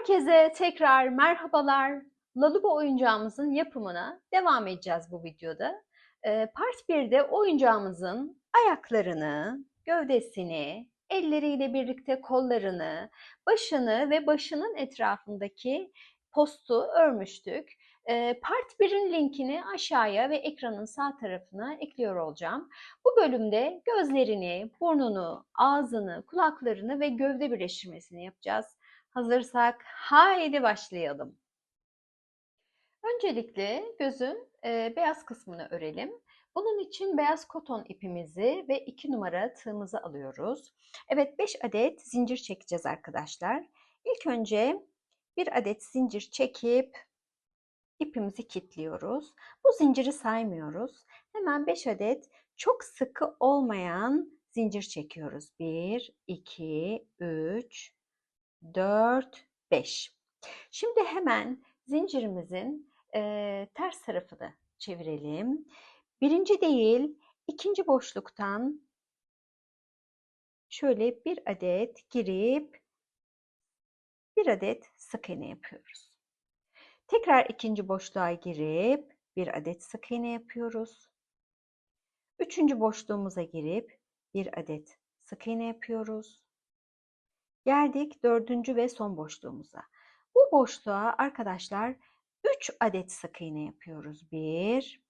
Herkese tekrar merhabalar. Lalubo oyuncağımızın yapımına devam edeceğiz bu videoda. Part 1'de oyuncağımızın ayaklarını, gövdesini, elleriyle birlikte kollarını, başını ve başının etrafındaki postu örmüştük. Part 1'in linkini aşağıya ve ekranın sağ tarafına ekliyor olacağım. Bu bölümde gözlerini, burnunu, ağzını, kulaklarını ve gövde birleştirmesini yapacağız. Hazırsak haydi başlayalım. Öncelikle gözün beyaz kısmını örelim. Bunun için beyaz koton ipimizi ve 2 numara tığımızı alıyoruz. Evet, 5 adet zincir çekeceğiz arkadaşlar. İlk önce bir adet zincir çekip ipimizi kilitliyoruz. Bu zinciri saymıyoruz. Hemen 5 adet çok sıkı olmayan zincir çekiyoruz. 1, 2, 3, 4, 5. Şimdi hemen zincirimizin ters tarafını çevirelim. Birinci değil, ikinci boşluktan şöyle bir adet girip bir adet sık iğne yapıyoruz. Tekrar ikinci boşluğa girip bir adet sık iğne yapıyoruz. Üçüncü boşluğumuza girip bir adet sık iğne yapıyoruz. Geldik dördüncü ve son boşluğumuza. Bu boşluğa arkadaşlar 3 adet sık iğne yapıyoruz. 1,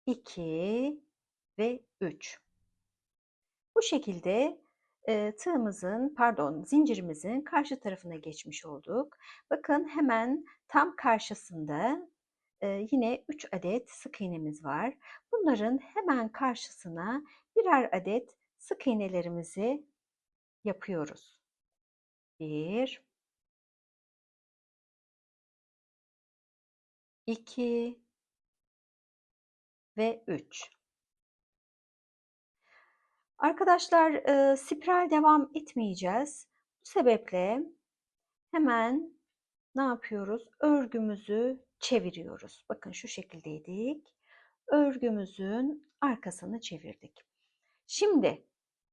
2 ve 3. Bu şekilde zincirimizin karşı tarafına geçmiş olduk. Bakın hemen tam karşısında yine 3 adet sık iğnemiz var. Bunların hemen karşısına birer adet sık iğnelerimizi yapıyoruz. 1, 2 ve 3. Arkadaşlar spiral devam etmeyeceğiz. Bu sebeple hemen ne yapıyoruz? Örgümüzü çeviriyoruz. Bakın şu şekildeydik. Örgümüzün arkasını çevirdik. Şimdi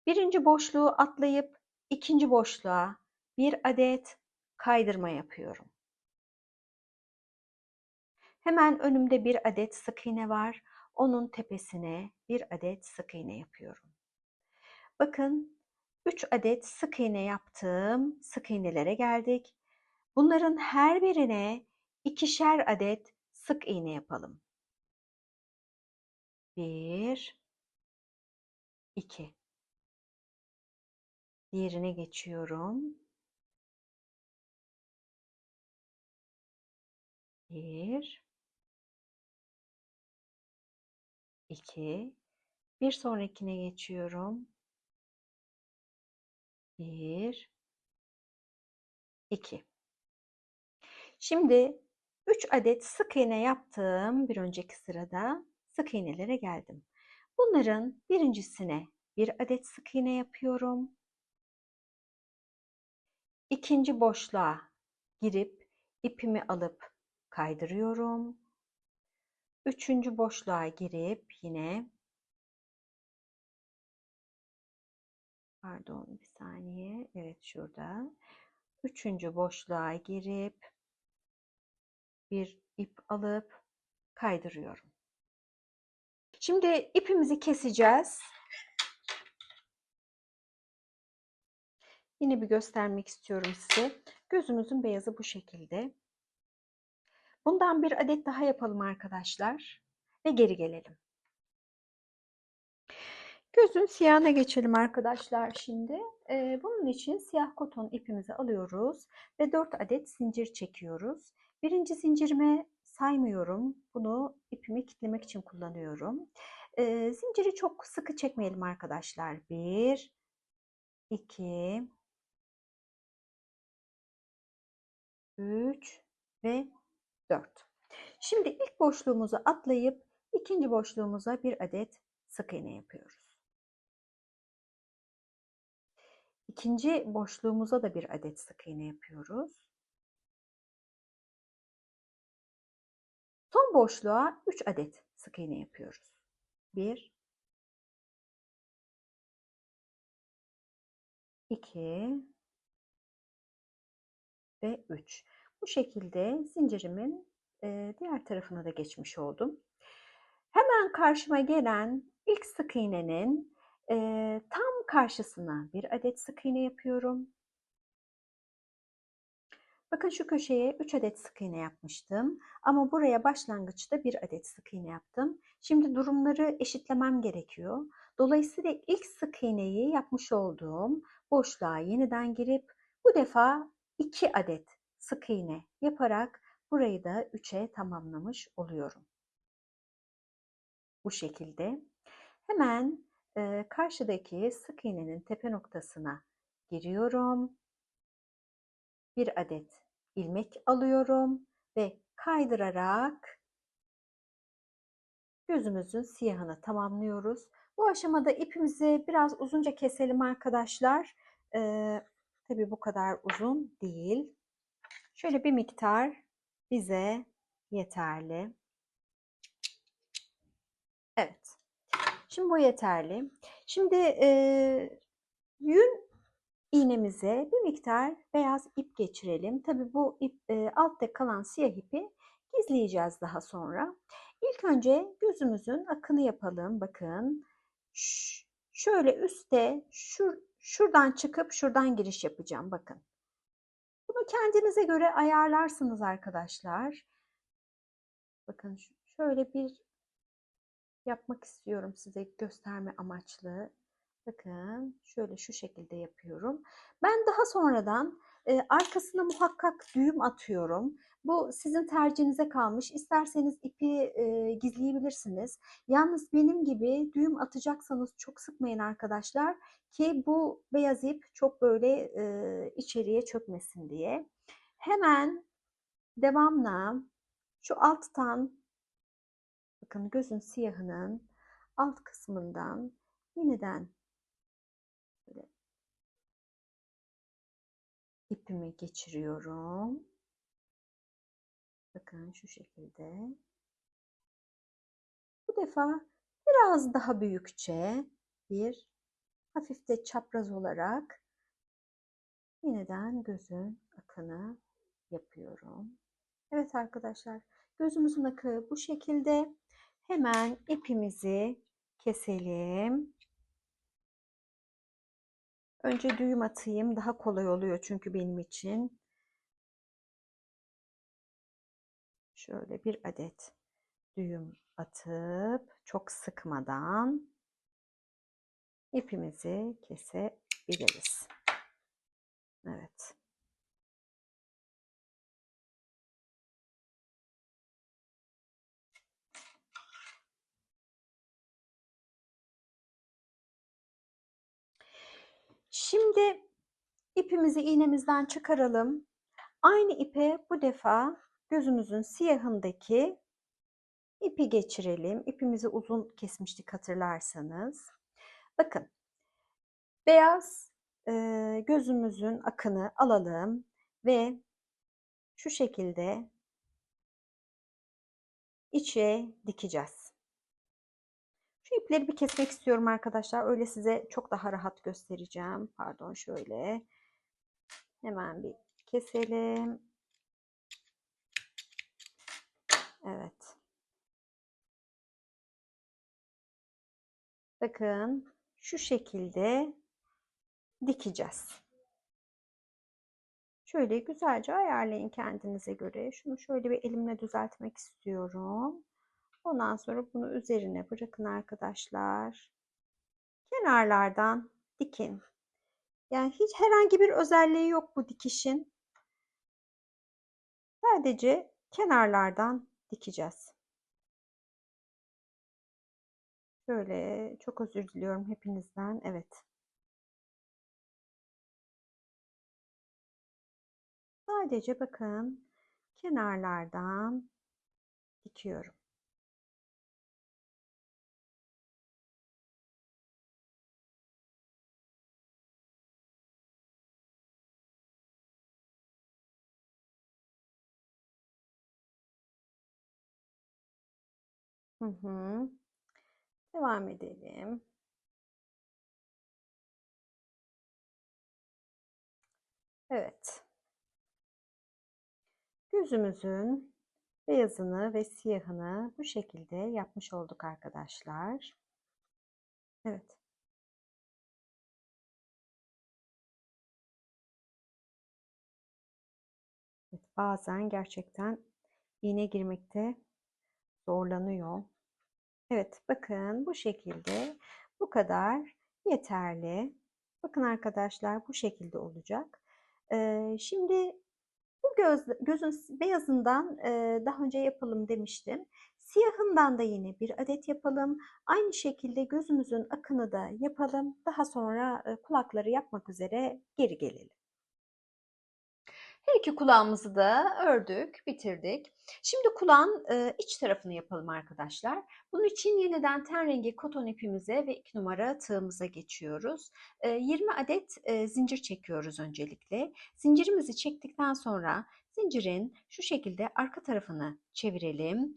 birinci boşluğu atlayıp ikinci boşluğa bir adet kaydırma yapıyorum. Hemen önümde bir adet sık iğne var. Onun tepesine bir adet sık iğne yapıyorum. Bakın 3 adet sık iğne yaptım. Sık iğnelere geldik. Bunların her birine ikişer adet sık iğne yapalım. 1, 2. Diğerine geçiyorum. 1, 2. Bir sonrakine geçiyorum. 1, 2. Şimdi 3 adet sık iğne yaptım. Bir önceki sırada sık iğnelere geldim. Bunların birincisine bir adet sık iğne yapıyorum. İkinci boşluğa girip ipimi alıp kaydırıyorum. Üçüncü boşluğa girip yine pardon bir saniye. Evet şurada. Üçüncü boşluğa girip bir ip alıp kaydırıyorum. Şimdi ipimizi keseceğiz. Yine bir göstermek istiyorum size. Gözümüzün beyazı bu şekilde. Bundan bir adet daha yapalım arkadaşlar. Ve geri gelelim. Gözün siyahına geçelim arkadaşlar şimdi. Bunun için siyah koton ipimizi alıyoruz ve 4 adet zincir çekiyoruz. Birinci zincirime saymıyorum. Bunu ipimi kilitlemek için kullanıyorum. Zinciri çok sıkı çekmeyelim arkadaşlar. 1, 2, 3 ve 4. Şimdi ilk boşluğumuzu atlayıp ikinci boşluğumuza bir adet sık iğne yapıyoruz. İkinci boşluğumuza da bir adet sık iğne yapıyoruz. Son boşluğa 3 adet sık iğne yapıyoruz. 1, 2, ve 3. Bu şekilde zincirimin diğer tarafına da geçmiş oldum. Hemen karşıma gelen ilk sık iğnenin tam karşısına bir adet sık iğne yapıyorum. Bakın şu köşeye 3 adet sık iğne yapmıştım ama buraya başlangıçta 1 adet sık iğne yaptım. Şimdi durumları eşitlemem gerekiyor. Dolayısıyla ilk sık iğneyi yapmış olduğum boşluğa yeniden girip bu defa 2 adet sık iğne yaparak burayı da 3'e tamamlamış oluyorum. Bu şekilde. Hemen karşıdaki sık iğnenin tepe noktasına giriyorum. Bir adet ilmek alıyorum ve kaydırarak gözümüzün siyahını tamamlıyoruz. Bu aşamada ipimizi biraz uzunca keselim arkadaşlar. Tabii bu kadar uzun değil. Şöyle bir miktar bize yeterli. Evet. Şimdi bu yeterli. Şimdi yün iğnemize bir miktar beyaz ip geçirelim. Tabii bu ip altta kalan siyah ipi gizleyeceğiz daha sonra. İlk önce gözümüzün akını yapalım. Bakın şöyle üstte şuradan çıkıp şuradan giriş yapacağım. Bakın. Bunu kendinize göre ayarlarsınız arkadaşlar. Bakın şöyle bir yapmak istiyorum size gösterme amaçlı. Bakın şöyle şu şekilde yapıyorum. Ben daha sonradan arkasına muhakkak düğüm atıyorum. Bu sizin tercihinize kalmış. İsterseniz ipi gizleyebilirsiniz. Yalnız benim gibi düğüm atacaksanız çok sıkmayın arkadaşlar ki bu beyaz ip çok böyle içeriye çökmesin diye. Hemen devamla şu alttan bakın gözün siyahının alt kısmından yeniden böyle ipimi geçiriyorum. Bakın şu şekilde. Bu defa biraz daha büyükçe bir hafif de çapraz olarak yeniden gözün akını yapıyorum. Evet arkadaşlar, gözümüzün akı bu şekilde. Hemen ipimizi keselim. Önce düğüm atayım, daha kolay oluyor çünkü benim için. Şöyle bir adet düğüm atıp çok sıkmadan ipimizi kesebiliriz. Evet. Şimdi ipimizi iğnemizden çıkaralım. Aynı ipe bu defa gözümüzün siyahındaki ipi geçirelim. İpimizi uzun kesmiştik hatırlarsanız. Bakın beyaz gözümüzün akını alalım ve şu şekilde içe dikeceğiz. Şu ipleri bir kesmek istiyorum arkadaşlar. Öyle size çok daha rahat göstereceğim. Pardon şöyle. Hemen bir keselim. Evet. Bakın şu şekilde dikeceğiz. Şöyle güzelce ayarlayın kendinize göre. Şunu şöyle bir elimle düzeltmek istiyorum. Ondan sonra bunu üzerine bırakın arkadaşlar. Kenarlardan dikin. Yani hiç herhangi bir özelliği yok bu dikişin. Sadece kenarlardan dikeceğiz. Şöyle çok özür diliyorum hepinizden. Evet. Sadece bakın kenarlardan dikiyorum. Hı hı. Devam edelim. Evet. Gözümüzün beyazını ve siyahını bu şekilde yapmış olduk arkadaşlar. Evet. Evet, bazen gerçekten iğne girmekte zorlanıyor. Evet, bakın bu şekilde bu kadar yeterli. Bakın arkadaşlar bu şekilde olacak. Şimdi bu gözün beyazından daha önce yapalım demiştim. Siyahından da yine bir adet yapalım. Aynı şekilde gözümüzün akını da yapalım. Daha sonra kulakları yapmak üzere geri gelelim. Her iki kulağımızı da ördük, bitirdik. Şimdi kulağın iç tarafını yapalım arkadaşlar. Bunun için yeniden ten rengi koton ipimize ve 2 numara tığımıza geçiyoruz. 20 adet zincir çekiyoruz öncelikle. Zincirimizi çektikten sonra zincirin şu şekilde arka tarafını çevirelim.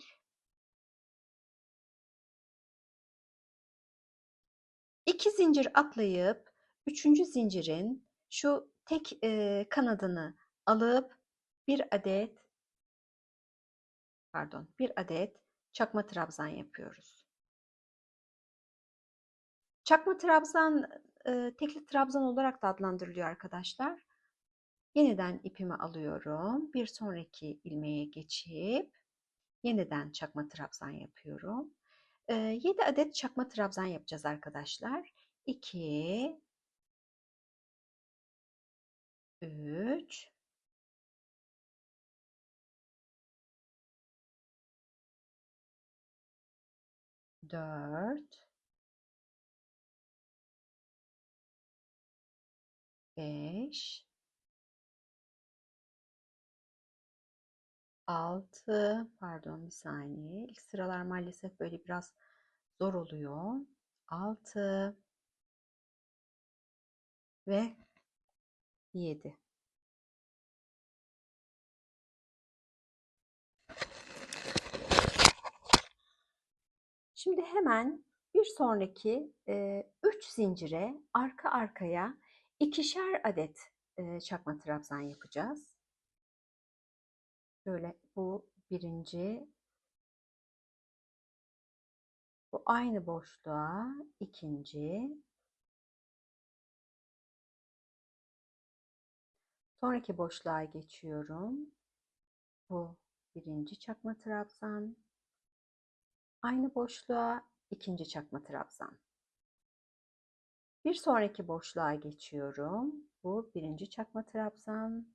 2 zincir atlayıp 3. zincirin şu tek kanadını alıp bir adet çakma trabzan yapıyoruz. Çakma trabzan tekli trabzan olarak da adlandırılıyor arkadaşlar. Yeniden ipimi alıyorum. Bir sonraki ilmeğe geçip yeniden çakma trabzan yapıyorum. 7 adet çakma trabzan yapacağız arkadaşlar. 2, 3, 4, 5, 6, pardon bir saniye. İlk sıralar maalesef böyle biraz zor oluyor. 6 ve 7. Şimdi hemen bir sonraki 3 zincire arka arkaya ikişer adet çakma trabzan yapacağız. Böyle bu birinci, bu aynı boşluğa ikinci, sonraki boşluğa geçiyorum. Bu birinci çakma trabzan, aynı boşluğa ikinci çakma trabzan. Bir sonraki boşluğa geçiyorum. Bu birinci çakma trabzan,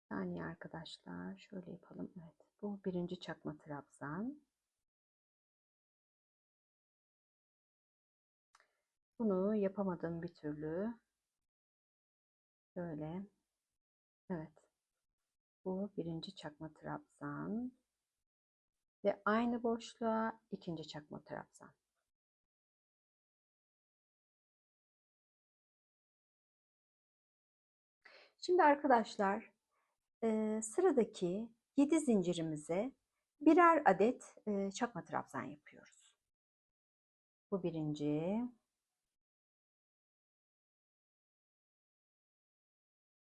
saniye arkadaşlar. Şöyle yapalım. Evet. Bu birinci çakma trabzan. Bunu yapamadım bir türlü. Böyle. Evet. Bu birinci çakma trabzan. Ve aynı boşluğa ikinci çakma trabzan. Şimdi arkadaşlar sıradaki 7 zincirimize birer adet çakma trabzan yapıyoruz. Bu birinci,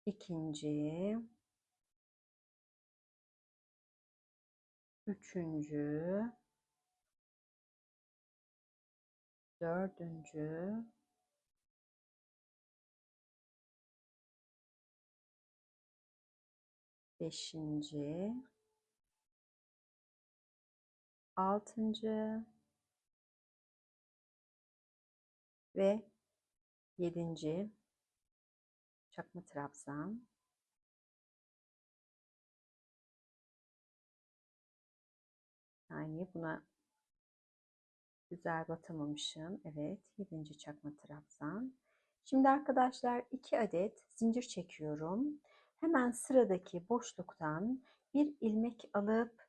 ikinci, üçüncü, dördüncü, beşinci, altıncı ve yedinci çakma trabzan. Yani buna güzel batamamışım. Evet, yedinci çakma trabzan. Şimdi arkadaşlar 2 adet zincir çekiyorum. Hemen sıradaki boşluktan bir ilmek alıp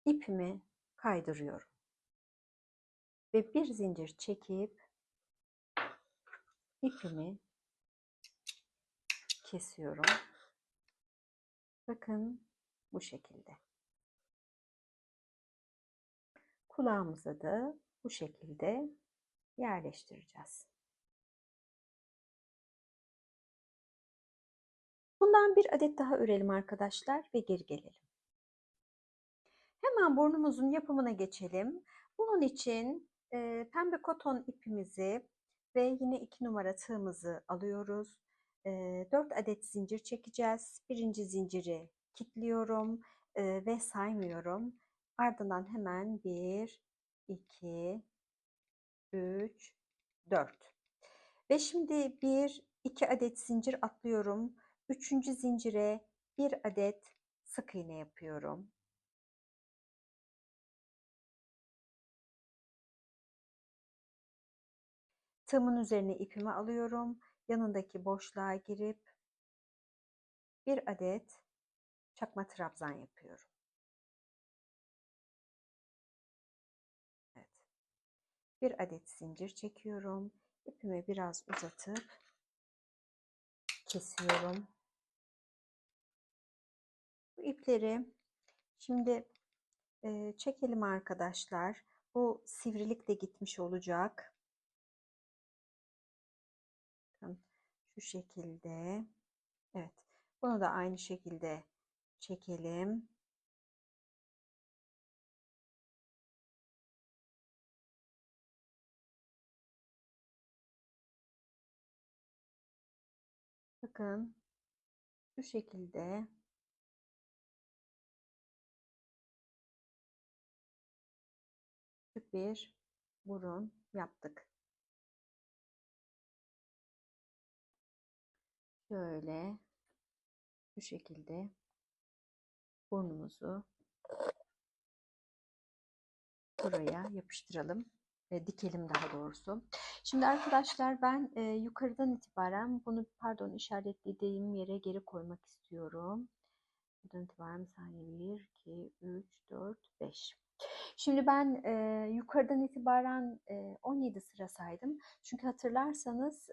ipimi kaydırıyorum. Ve bir zincir çekip ipimi kesiyorum. Bakın bu şekilde. Kulağımıza da bu şekilde yerleştireceğiz. Bundan bir adet daha örelim arkadaşlar ve geri gelelim. Hemen burnumuzun yapımına geçelim. Bunun için pembe koton ipimizi ve yine 2 numara tığımızı alıyoruz. 4 adet zincir çekeceğiz. Birinci zinciri kilitliyorum ve saymıyorum. Ardından hemen 1, 2, 3, 4. Ve şimdi 1, 2 adet zincir atlıyorum. Üçüncü zincire bir adet sık iğne yapıyorum. Tığımın üzerine ipimi alıyorum. Yanındaki boşluğa girip bir adet çakma trabzan yapıyorum. Evet. Bir adet zincir çekiyorum. İpimi biraz uzatıp kesiyorum. Bu ipleri şimdi çekelim arkadaşlar. Bu sivrilik de gitmiş olacak. Bakın şu şekilde. Evet. Bunu da aynı şekilde çekelim. Bakın şu şekilde küçük bir burun yaptık. Şöyle bu şekilde burnumuzu buraya yapıştıralım. Dikelim daha doğrusu. Şimdi arkadaşlar ben yukarıdan itibaren bunu işaretlediğim yere geri koymak istiyorum. Buradan itibaren bir saniye 1, 2, 3, 4, 5. Şimdi ben yukarıdan itibaren 17 sıra saydım. Çünkü hatırlarsanız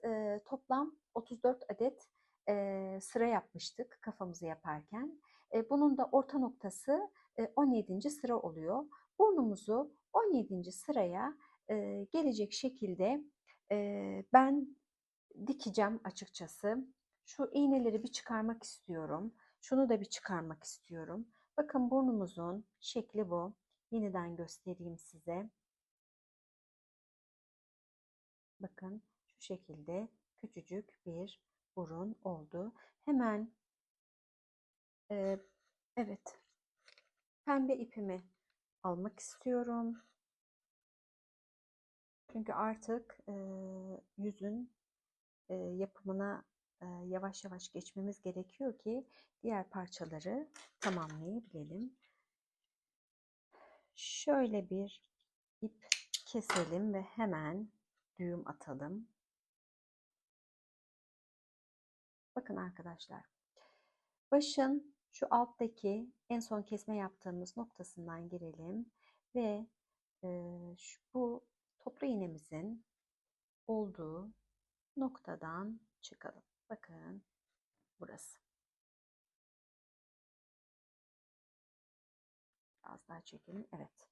toplam 34 adet sıra yapmıştık kafamızı yaparken. Bunun da orta noktası 17. sıra oluyor. Burnumuzu 17. sıraya gelecek şekilde ben dikeceğim açıkçası. Şu iğneleri bir çıkarmak istiyorum. Şunu da bir çıkarmak istiyorum. Bakın burnumuzun şekli bu. Yeniden göstereyim size. Bakın şu şekilde küçücük bir burun oldu. Hemen evet pembe ipimi almak istiyorum. Çünkü artık yüzün yapımına yavaş yavaş geçmemiz gerekiyor ki diğer parçaları tamamlayabilelim. Şöyle bir ip keselim ve hemen düğüm atalım. Bakın arkadaşlar. Başın şu alttaki en son kesme yaptığımız noktasından girelim ve bu toplu iğnemizin olduğu noktadan çıkalım. Bakın burası. Biraz daha çekelim. Evet.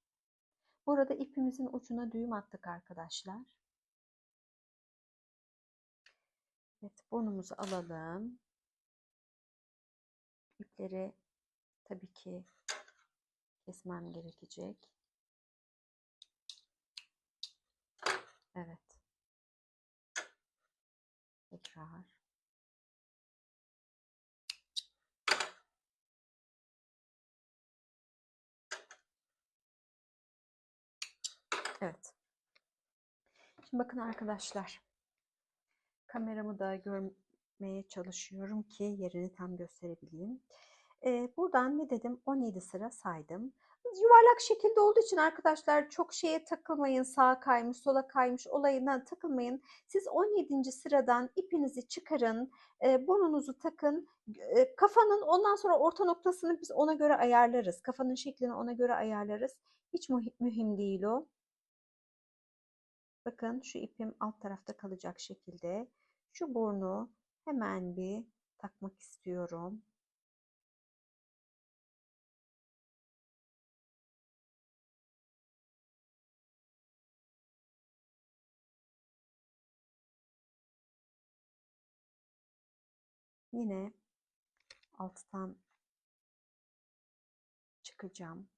Burada ipimizin ucuna düğüm attık arkadaşlar. Evet, burnumuzu alalım. İpleri tabii ki kesmem gerekecek. Evet. Tekrar. Evet. Şimdi bakın arkadaşlar. Kameramı da görmeye çalışıyorum ki yerini tam gösterebileyim. Buradan ne dedim? 17 sıra saydım. Yuvarlak şekilde olduğu için arkadaşlar çok şeye takılmayın. Sağa kaymış, sola kaymış olayına takılmayın. Siz 17. sıradan ipinizi çıkarın. Burnunuzu takın. Kafanın ondan sonra orta noktasını biz ona göre ayarlarız. Kafanın şeklini ona göre ayarlarız. Hiç mühim değil o. Bakın şu ipim alt tarafta kalacak şekilde. Şu burnu hemen bir takmak istiyorum. Yine alttan çıkacağım.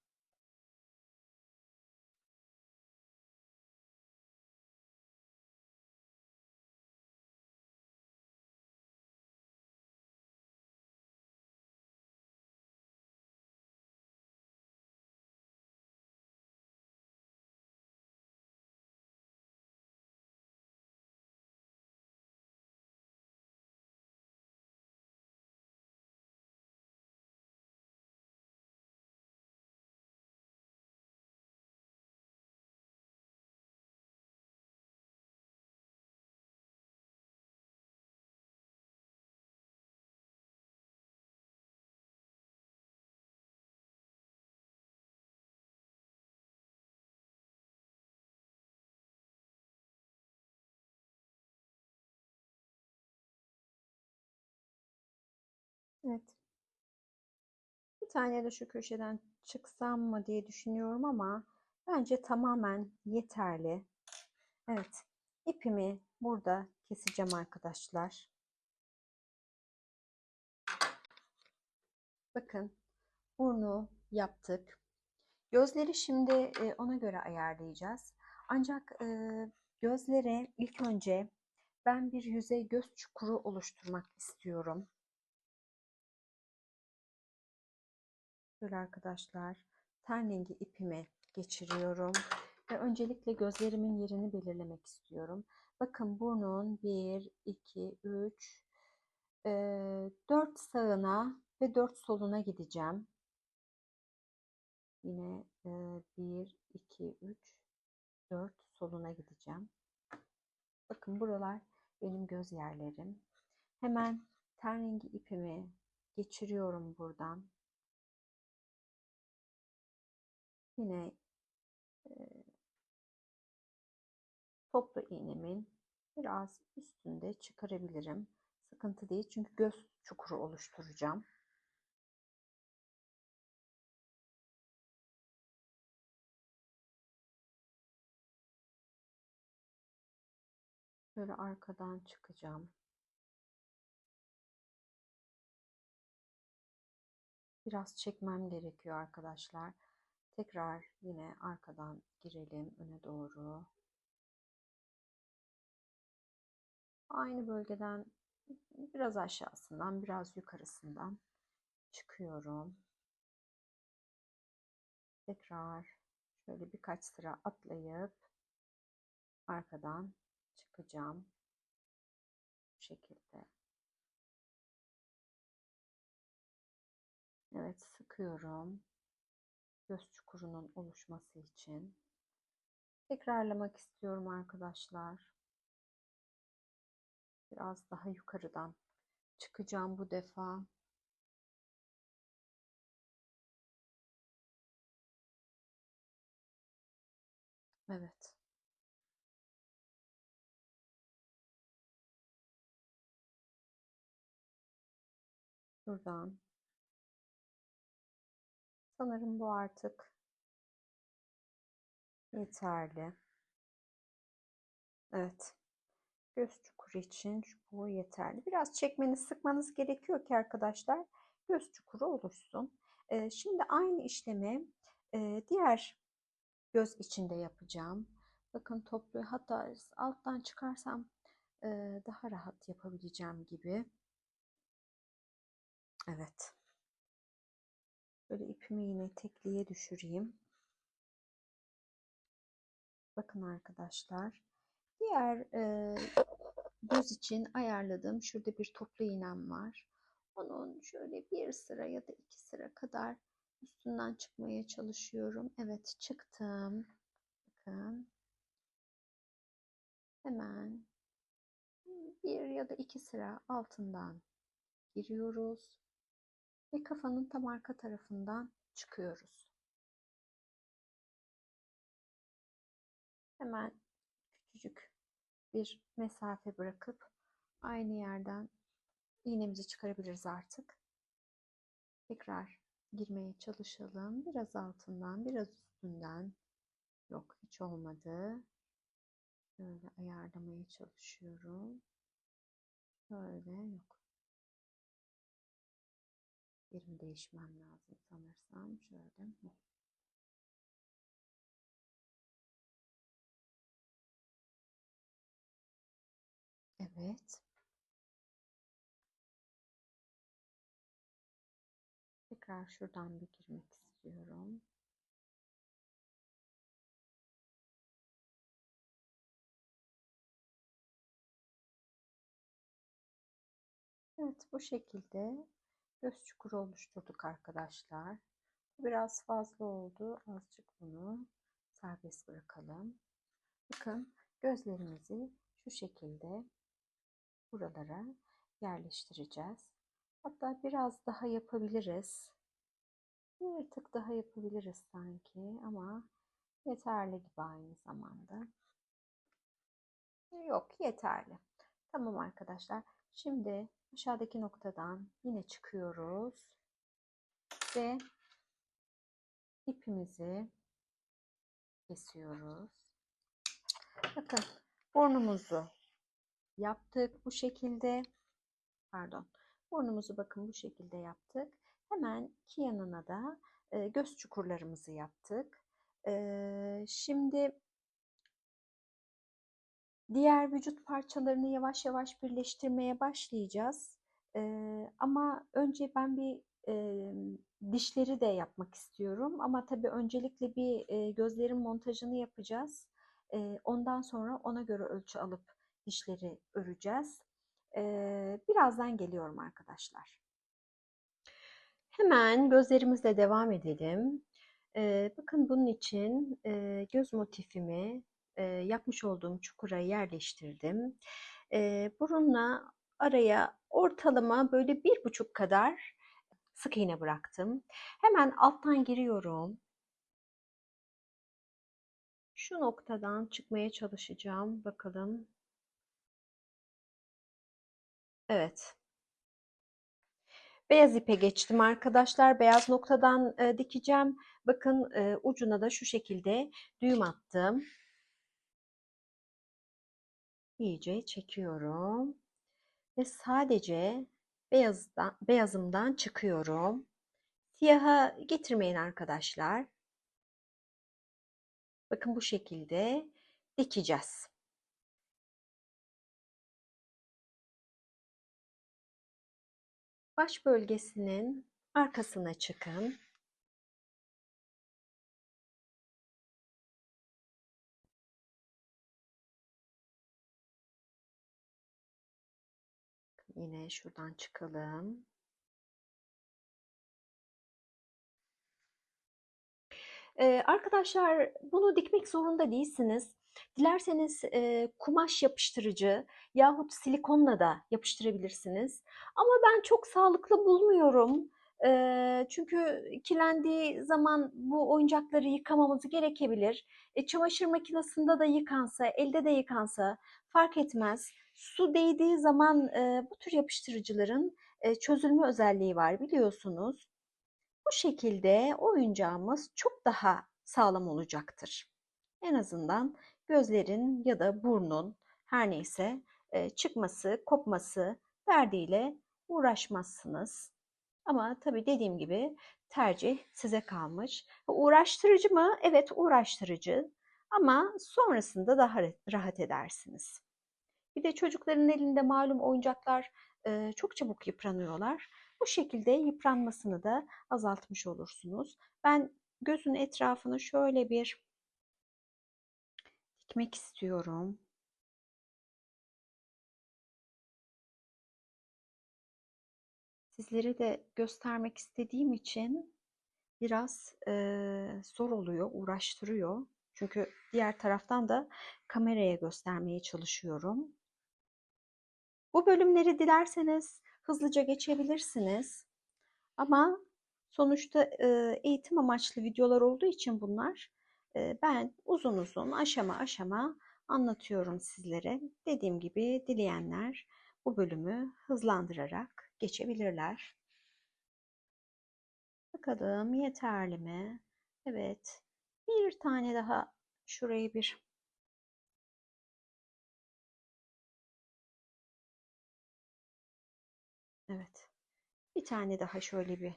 Evet. Bir tane de şu köşeden çıksam mı diye düşünüyorum ama bence tamamen yeterli. Evet. İpimi burada keseceğim arkadaşlar. Bakın, burnu yaptık. Gözleri şimdi ona göre ayarlayacağız. Ancak gözlere ilk önce ben bir yüzey göz çukuru oluşturmak istiyorum. Böyle arkadaşlar, ten rengi ipimi geçiriyorum ve öncelikle gözlerimin yerini belirlemek istiyorum. Bakın, burnun 1, 2, 3, 4 sağına ve 4 soluna gideceğim. Yine 1, 2, 3, 4 soluna gideceğim. Bakın, buralar benim göz yerlerim. Hemen ten rengi ipimi geçiriyorum buradan. Yine toplu iğnemin biraz üstünde çıkarabilirim. Sıkıntı değil, çünkü göz çukuru oluşturacağım. Böyle arkadan çıkacağım. Biraz çekmem gerekiyor arkadaşlar. Tekrar yine arkadan girelim öne doğru. Aynı bölgeden biraz aşağısından, biraz yukarısından çıkıyorum. Tekrar şöyle birkaç sıra atlayıp arkadan çıkacağım. Bu şekilde. Evet, sıkıyorum. Göz çukurunun oluşması için. Tekrarlamak istiyorum arkadaşlar. Biraz daha yukarıdan çıkacağım bu defa. Evet. Buradan. Sanırım bu artık yeterli. Evet. Göz çukuru için bu yeterli. Biraz çekmeniz, sıkmanız gerekiyor ki arkadaşlar göz çukuru oluşsun. Şimdi aynı işlemi diğer göz içinde yapacağım. Bakın, toplu, hatta alttan çıkarsam daha rahat yapabileceğim gibi. Evet. Böyle ipimi yine tekliğe düşüreyim. Bakın arkadaşlar. Diğer göz için ayarladığım şurada bir toplu iğnem var. Onun şöyle bir sıra ya da iki sıra kadar üstünden çıkmaya çalışıyorum. Evet, çıktım. Bakın. Hemen bir ya da iki sıra altından giriyoruz ve kafanın tam arka tarafından çıkıyoruz. Hemen küçücük bir mesafe bırakıp aynı yerden iğnemizi çıkarabiliriz artık. Tekrar girmeye çalışalım. Biraz altından, biraz üstünden. Yok, hiç olmadı. Böyle ayarlamaya çalışıyorum. Böyle yok. Yerimi değişmem lazım sanırsam. Şöyle. Evet. Tekrar şuradan bir girmek istiyorum. Evet, bu şekilde göz çukuru oluşturduk arkadaşlar. Biraz fazla oldu. Azıcık bunu serbest bırakalım. Bakın, gözlerimizi şu şekilde buralara yerleştireceğiz. Hatta biraz daha yapabiliriz. Bir tık daha yapabiliriz sanki ama yeterli gibi aynı zamanda. Yok, yeterli. Tamam arkadaşlar. Şimdi aşağıdaki noktadan yine çıkıyoruz ve ipimizi kesiyoruz. Bakın, burnumuzu yaptık bu şekilde. Pardon. Burnumuzu bakın bu şekilde yaptık. Hemen iki yanına da göz çukurlarımızı yaptık. Şimdi diğer vücut parçalarını yavaş yavaş birleştirmeye başlayacağız. Ama önce ben bir dişleri de yapmak istiyorum. Ama tabii öncelikle bir gözlerin montajını yapacağız. Ondan sonra ona göre ölçü alıp dişleri öreceğiz. Birazdan geliyorum arkadaşlar. Hemen gözlerimizle devam edelim. Bakın bunun için göz motifimi yapmış olduğum çukura yerleştirdim. Burunla araya ortalama böyle 1,5 kadar sık iğne bıraktım. Hemen alttan giriyorum. Şu noktadan çıkmaya çalışacağım. Bakalım. Evet. Beyaz ipe geçtim arkadaşlar. Beyaz noktadan dikeceğim. Bakın ucuna da şu şekilde düğüm attım. İyice çekiyorum ve sadece beyazımdan çıkıyorum. Siyaha getirmeyin arkadaşlar. Bakın bu şekilde dikeceğiz. Baş bölgesinin arkasına çıkın. Yine şuradan çıkalım. Arkadaşlar bunu dikmek zorunda değilsiniz. Dilerseniz kumaş yapıştırıcı yahut silikonla da yapıştırabilirsiniz. Ama ben çok sağlıklı bulmuyorum. Çünkü kirlendiği zaman bu oyuncakları yıkamamız gerekebilir. Çamaşır makinesinde de yıkansa, elde de yıkansa fark etmez. Su değdiği zaman bu tür yapıştırıcıların çözülme özelliği var biliyorsunuz. Bu şekilde oyuncağımız çok daha sağlam olacaktır. En azından gözlerin ya da burnun her neyse çıkması, kopması derdiyle uğraşmazsınız. Ama tabii dediğim gibi tercih size kalmış. Uğraştırıcı mı? Evet, uğraştırıcı. Ama sonrasında daha rahat edersiniz. Bir de çocukların elinde malum oyuncaklar çok çabuk yıpranıyorlar. Bu şekilde yıpranmasını da azaltmış olursunuz. Ben gözün etrafını şöyle bir dikmek istiyorum. Sizlere de göstermek istediğim için biraz zor oluyor, uğraştırıyor. Çünkü diğer taraftan da kameraya göstermeye çalışıyorum. Bu bölümleri dilerseniz hızlıca geçebilirsiniz. Ama sonuçta eğitim amaçlı videolar olduğu için bunlar ben uzun uzun aşama aşama anlatıyorum sizlere. Dediğim gibi dileyenler bu bölümü hızlandırarak geçebilirler. Bakalım yeterli mi? Evet. Bir tane daha şurayı bir evet. Bir tane daha şöyle bir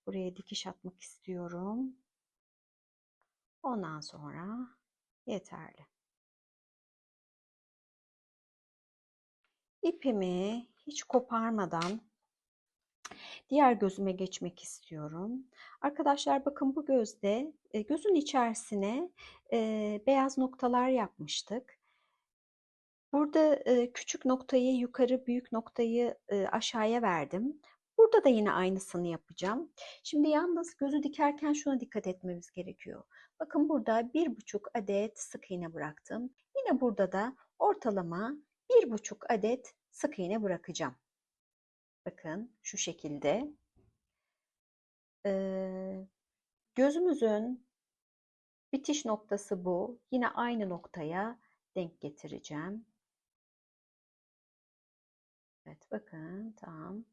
buraya dikiş atmak istiyorum. Ondan sonra yeterli. İpimi hiç koparmadan diğer gözüme geçmek istiyorum. Arkadaşlar bakın bu gözde gözün içerisine beyaz noktalar yapmıştık. Burada küçük noktayı yukarı, büyük noktayı aşağıya verdim. Burada da yine aynısını yapacağım. Şimdi yalnız gözü dikerken şuna dikkat etmemiz gerekiyor. Bakın burada 1,5 adet sık iğne bıraktım. Yine burada da ortalama 1,5 adet sık iğne bırakacağım. Bakın şu şekilde. Gözümüzün bitiş noktası bu. Yine aynı noktaya denk getireceğim. Evet bakın tam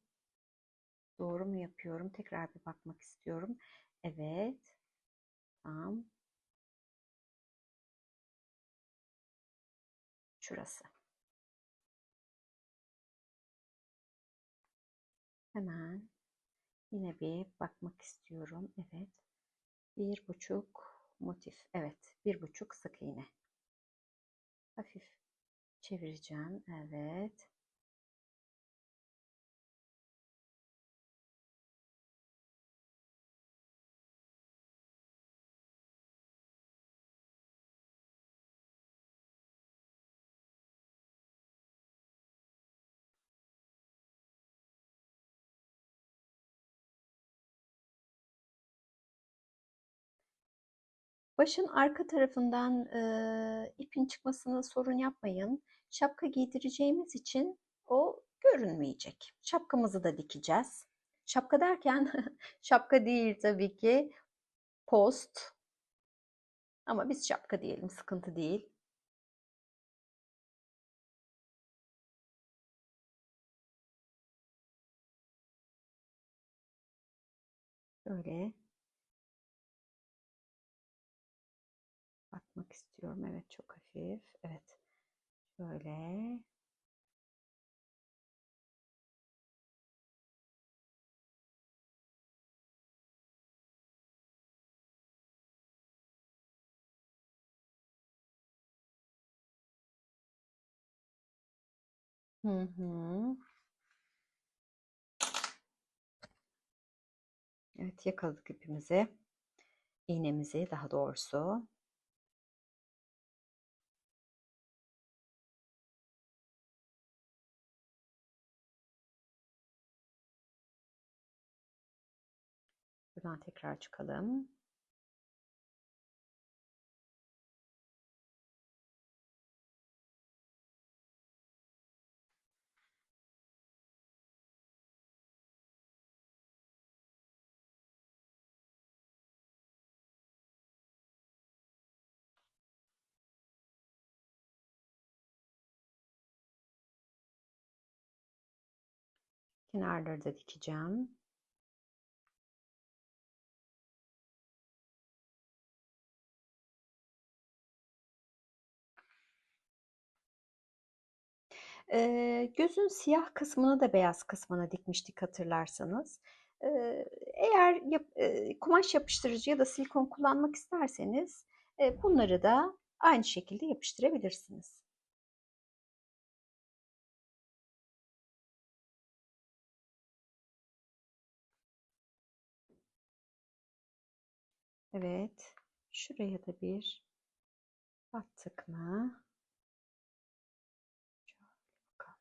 doğru mu yapıyorum? Tekrar bir bakmak istiyorum. Evet tam şurası. Hemen yine bir bakmak istiyorum. Evet 1,5 motif. Evet 1,5 sık iğne. Hafif çevireceğim. Evet. Başın arka tarafından ipin çıkmasına sorun yapmayın. Şapka giydireceğimiz için o görünmeyecek. Şapkamızı da dikeceğiz. Şapka derken şapka değil tabii ki post. Ama biz şapka diyelim, sıkıntı değil. Böyle bakmak istiyorum. Evet çok hafif. Evet. Şöyle. Hı hı. Evet yakaladık ipimizi. İğnemizi daha doğrusu. Buradan tekrar çıkalım. Kenarları da dikeceğim. Gözün siyah kısmını da beyaz kısmına dikmiştik hatırlarsanız. Eğer kumaş yapıştırıcı ya da silikon kullanmak isterseniz bunları da aynı şekilde yapıştırabilirsiniz. Evet, şuraya da bir battık mı? Şöyle bakalım.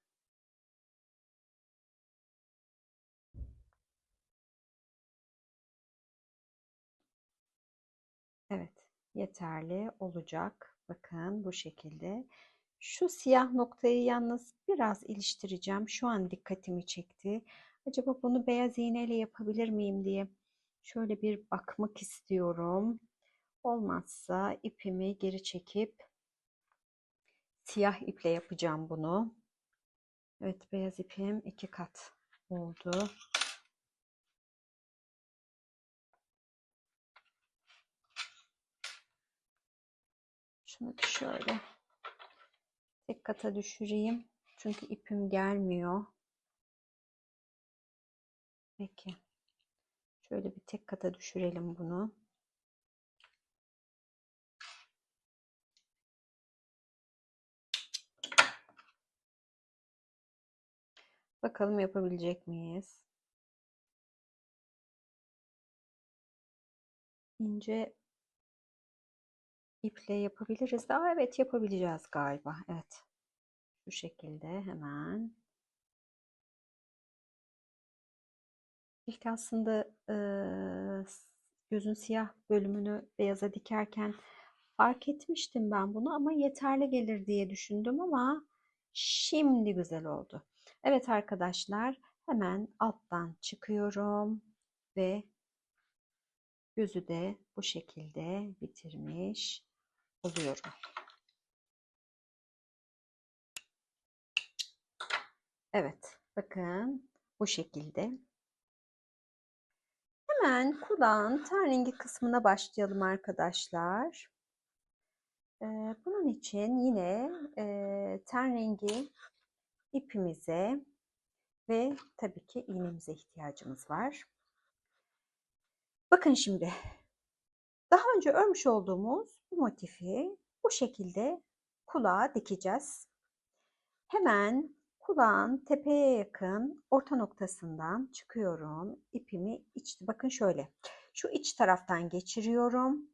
Evet, yeterli olacak. Bakın bu şekilde. Şu siyah noktayı yalnız biraz iliştireceğim. Şu an dikkatimi çekti. Acaba bunu beyaz iğneyle yapabilir miyim diye şöyle bir bakmak istiyorum. Olmazsa ipimi geri çekip siyah iple yapacağım bunu. Evet, beyaz ipim 2 kat oldu. Şunu da şöyle tek kata düşüreyim. Çünkü ipim gelmiyor. Peki. Şöyle bir tek kata düşürelim bunu. Bakalım yapabilecek miyiz? İnce iple yapabiliriz de. Aa, evet yapabileceğiz galiba. Evet. Bu şekilde hemen. İlk aslında gözün siyah bölümünü beyaza dikerken fark etmiştim ben bunu ama yeterli gelir diye düşündüm ama şimdi güzel oldu. Evet arkadaşlar hemen alttan çıkıyorum ve gözü de bu şekilde bitirmiş oluyorum. Evet bakın bu şekilde. Hemen kulağın ten rengi kısmına başlayalım arkadaşlar. Bunun için yine ten rengi ipimize ve tabii ki iğnemize ihtiyacımız var. Bakın şimdi daha önce örmüş olduğumuz bu motifi bu şekilde kulağa dikeceğiz. Hemen kulağın tepeye yakın orta noktasından çıkıyorum. İpimi bakın şöyle şu iç taraftan geçiriyorum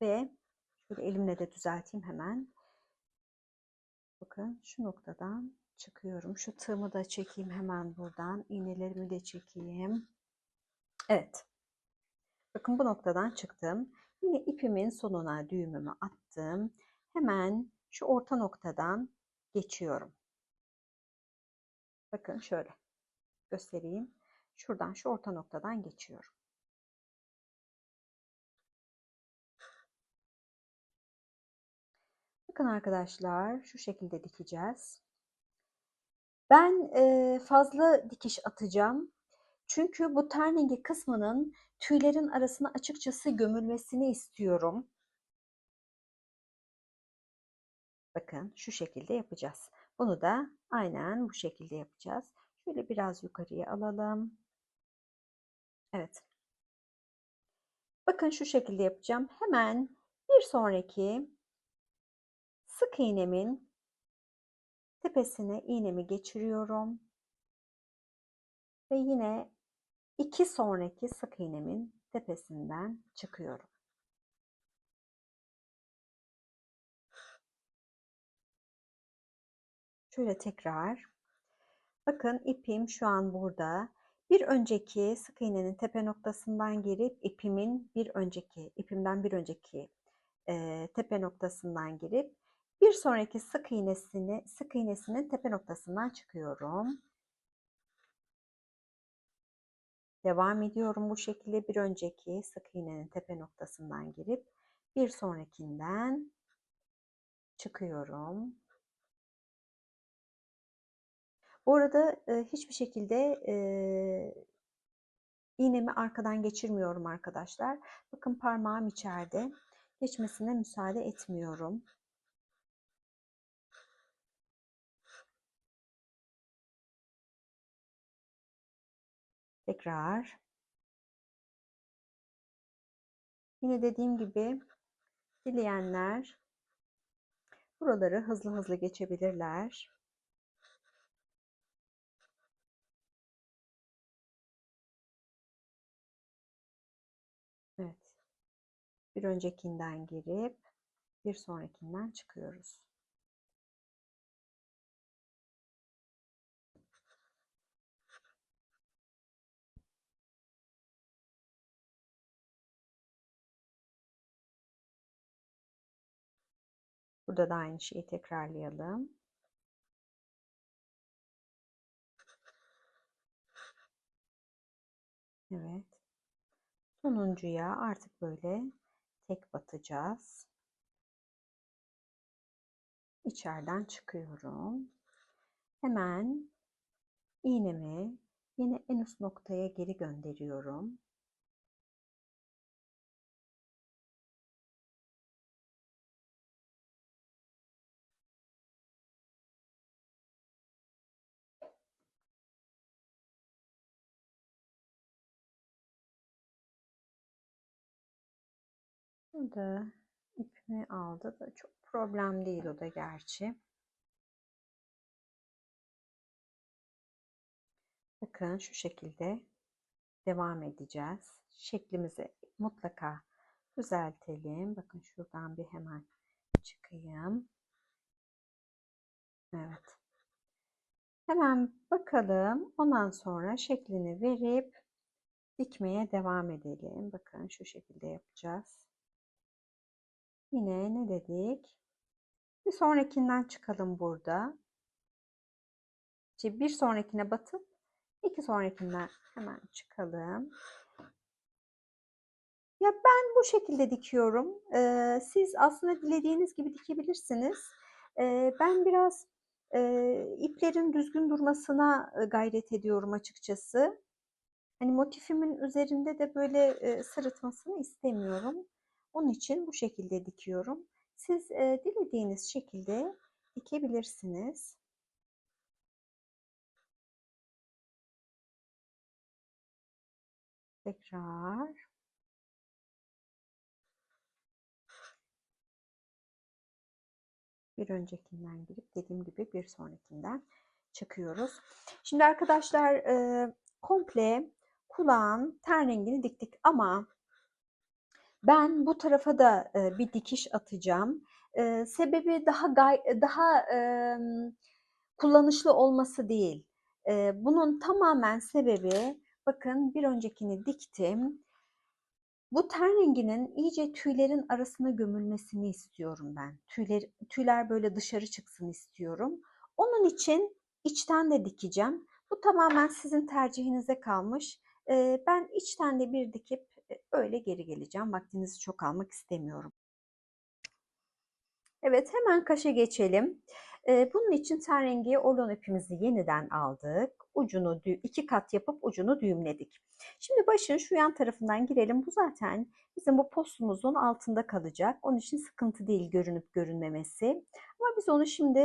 ve şöyle elimle de düzelteyim hemen. Bakın şu noktadan çıkıyorum. Şu tığımı da çekeyim hemen buradan. İğnelerimi de çekeyim. Evet. Bakın bu noktadan çıktım. Yine ipimin sonuna düğümümü attım. Hemen şu orta noktadan geçiyorum. Bakın şöyle göstereyim. Şuradan şu orta noktadan geçiyorum. Bakın arkadaşlar şu şekilde dikeceğiz. Ben fazla dikiş atacağım. Çünkü bu turningi kısmının tüylerin arasına açıkçası gömülmesini istiyorum. Bakın şu şekilde yapacağız. Bunu da aynen bu şekilde yapacağız. Şöyle biraz yukarıya alalım. Evet. Bakın şu şekilde yapacağım. Hemen bir sonraki sık iğnemin tepesine iğnemi geçiriyorum. Ve yine iki sonraki sık iğnemin tepesinden çıkıyorum. Şöyle tekrar. Bakın ipim şu an burada. Bir önceki sık iğnenin tepe noktasından girip ipimden bir önceki tepe noktasından girip bir sonraki sık iğnesinin tepe noktasından çıkıyorum. Devam ediyorum bu şekilde bir önceki sık iğnenin tepe noktasından girip bir sonrakinden çıkıyorum. Bu arada hiçbir şekilde iğnemi arkadan geçirmiyorum arkadaşlar. Bakın parmağım içeride. Geçmesine müsaade etmiyorum. Tekrar. Yine dediğim gibi dileyenler buraları hızlı hızlı geçebilirler. Evet. Bir öncekinden girip bir sonrakinden çıkıyoruz. Burada da aynı şeyi tekrarlayalım. Evet. Sonuncuya artık böyle tek batacağız. İçeriden çıkıyorum. Hemen iğnemi yine en üst noktaya geri gönderiyorum. da ipimi aldı da çok problem değil o da gerçi. Bakın şu şekilde devam edeceğiz. Şeklimizi mutlaka düzeltelim. Bakın şuradan bir hemen çıkayım. Evet. Hemen bakalım. Ondan sonra şeklini verip dikmeye devam edelim. Bakın şu şekilde yapacağız. Yine ne dedik? Bir sonrakinden çıkalım burada. Bir sonrakine batıp iki sonrakinden hemen çıkalım. Ya ben bu şekilde dikiyorum. Siz aslında dilediğiniz gibi dikebilirsiniz. Ben biraz iplerin düzgün durmasına gayret ediyorum açıkçası. Hani motifimin üzerinde de böyle sırıtmasını istemiyorum. Onun için bu şekilde dikiyorum. Siz dilediğiniz şekilde dikebilirsiniz. Tekrar. Bir öncekinden girip dediğim gibi bir sonrakinden çıkıyoruz. Şimdi arkadaşlar komple kulağın ten rengini diktik ama ben bu tarafa da bir dikiş atacağım. Sebebi daha kullanışlı olması değil. Bunun tamamen sebebi bakın bir öncekini diktim. Bu ten renginin iyice tüylerin arasına gömülmesini istiyorum ben. Tüyler böyle dışarı çıksın istiyorum. Onun için içten de dikeceğim. Bu tamamen sizin tercihinize kalmış. Ben içten de bir dikip öyle geri geleceğim. Vaktinizi çok almak istemiyorum. Evet, hemen kaşa geçelim. Bunun için ten rengi orlon ipimizi yeniden aldık. Ucunu iki kat yapıp ucunu düğümledik. Şimdi başın şu yan tarafından girelim. Bu zaten bizim bu postumuzun altında kalacak. Onun için sıkıntı değil görünüp görünmemesi. Ama biz onu şimdi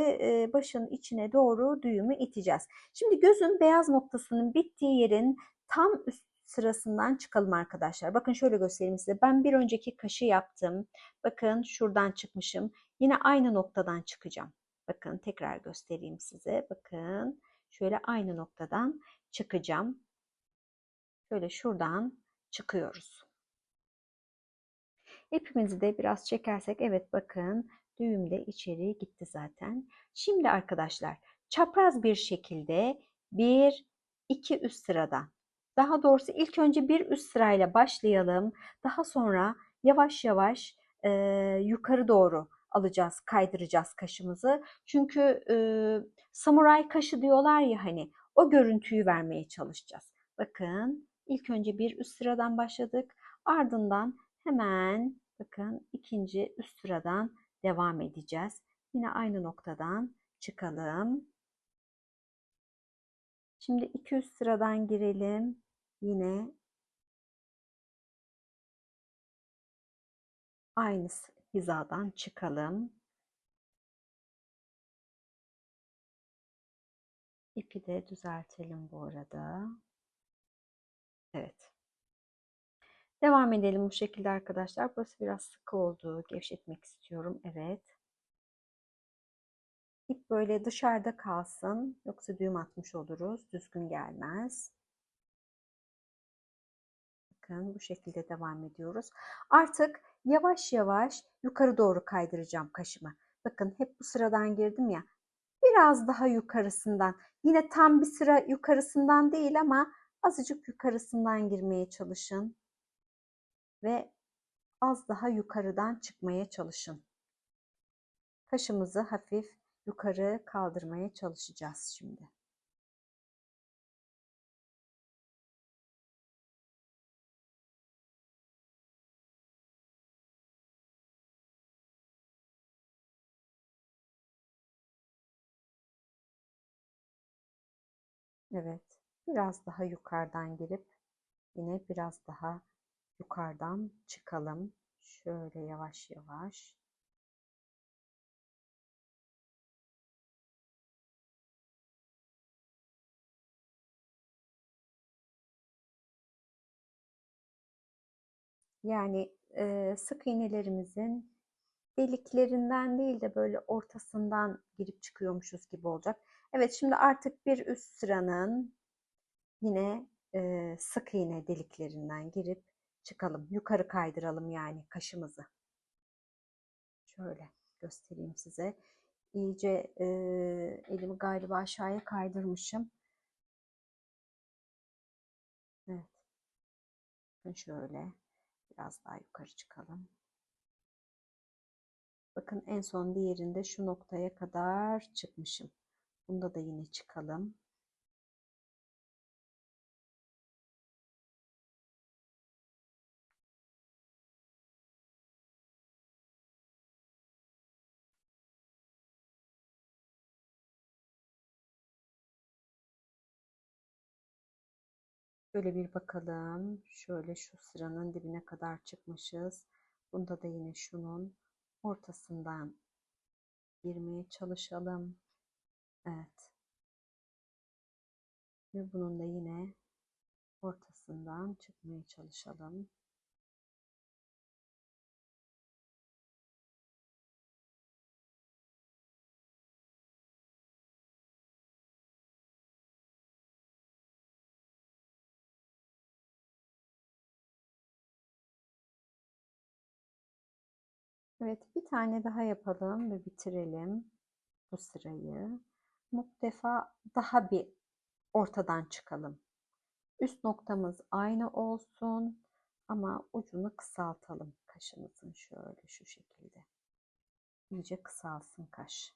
başın içine doğru düğümü iteceğiz. Şimdi gözün beyaz noktasının bittiği yerin tam üst sırasından çıkalım arkadaşlar. Bakın şöyle göstereyim size. Ben bir önceki kaşı yaptım. Bakın şuradan çıkmışım. Yine aynı noktadan çıkacağım. Bakın tekrar göstereyim size. Bakın şöyle aynı noktadan çıkacağım. Şöyle şuradan çıkıyoruz. İpimizi de biraz çekersek evet bakın düğüm de içeri gitti zaten. Şimdi arkadaşlar çapraz bir şekilde bir iki üst sıradan. Daha doğrusu ilk önce bir üst sırayla başlayalım. Daha sonra yavaş yavaş yukarı doğru alacağız, kaydıracağız kaşımızı. Çünkü samuray kaşı diyorlar ya hani o görüntüyü vermeye çalışacağız. Bakın ilk önce bir üst sıradan başladık. Ardından hemen bakın ikinci üst sıradan devam edeceğiz. Yine aynı noktadan çıkalım. Şimdi iki üst sıradan girelim. Yine aynı hizadan çıkalım. İpi de düzeltelim bu arada. Evet. Devam edelim bu şekilde arkadaşlar. Burası biraz sıkı oldu. Gevşetmek istiyorum. Evet. İp böyle dışarıda kalsın. Yoksa düğüm atmış oluruz. Düzgün gelmez. Bakın bu şekilde devam ediyoruz. Artık yavaş yavaş yukarı doğru kaydıracağım kaşımı. Bakın hep bu sıradan girdim ya. Biraz daha yukarısından. Yine tam bir sıra yukarısından değil ama azıcık yukarısından girmeye çalışın. Ve az daha yukarıdan çıkmaya çalışın. Kaşımızı hafif yukarı kaldırmaya çalışacağız şimdi. Evet, biraz daha yukarıdan girip yine biraz daha yukarıdan çıkalım. Şöyle yavaş yavaş. Yani sık iğnelerimizin deliklerinden değil de böyle ortasından girip çıkıyormuşuz gibi olacak. Evet, şimdi artık bir üst sıranın yine sık iğne deliklerinden girip çıkalım. Yukarı kaydıralım yani kaşımızı. Şöyle göstereyim size. İyice elimi galiba aşağıya kaydırmışım. Evet. Şöyle biraz daha yukarı çıkalım. Bakın en son diğerinde şu noktaya kadar çıkmışım. Bunda da yine çıkalım. Böyle bir bakalım. Şöyle şu sıranın dibine kadar çıkmışız. Bunda da yine şunun ortasından girmeye çalışalım. Evet. Ve bunun da yine ortasından çıkmaya çalışalım. Evet, bir tane daha yapalım ve bitirelim bu sırayı. Bu defa daha bir ortadan çıkalım. Üst noktamız aynı olsun ama ucunu kısaltalım kaşımızın, şöyle şu şekilde. İyice kısalsın kaş.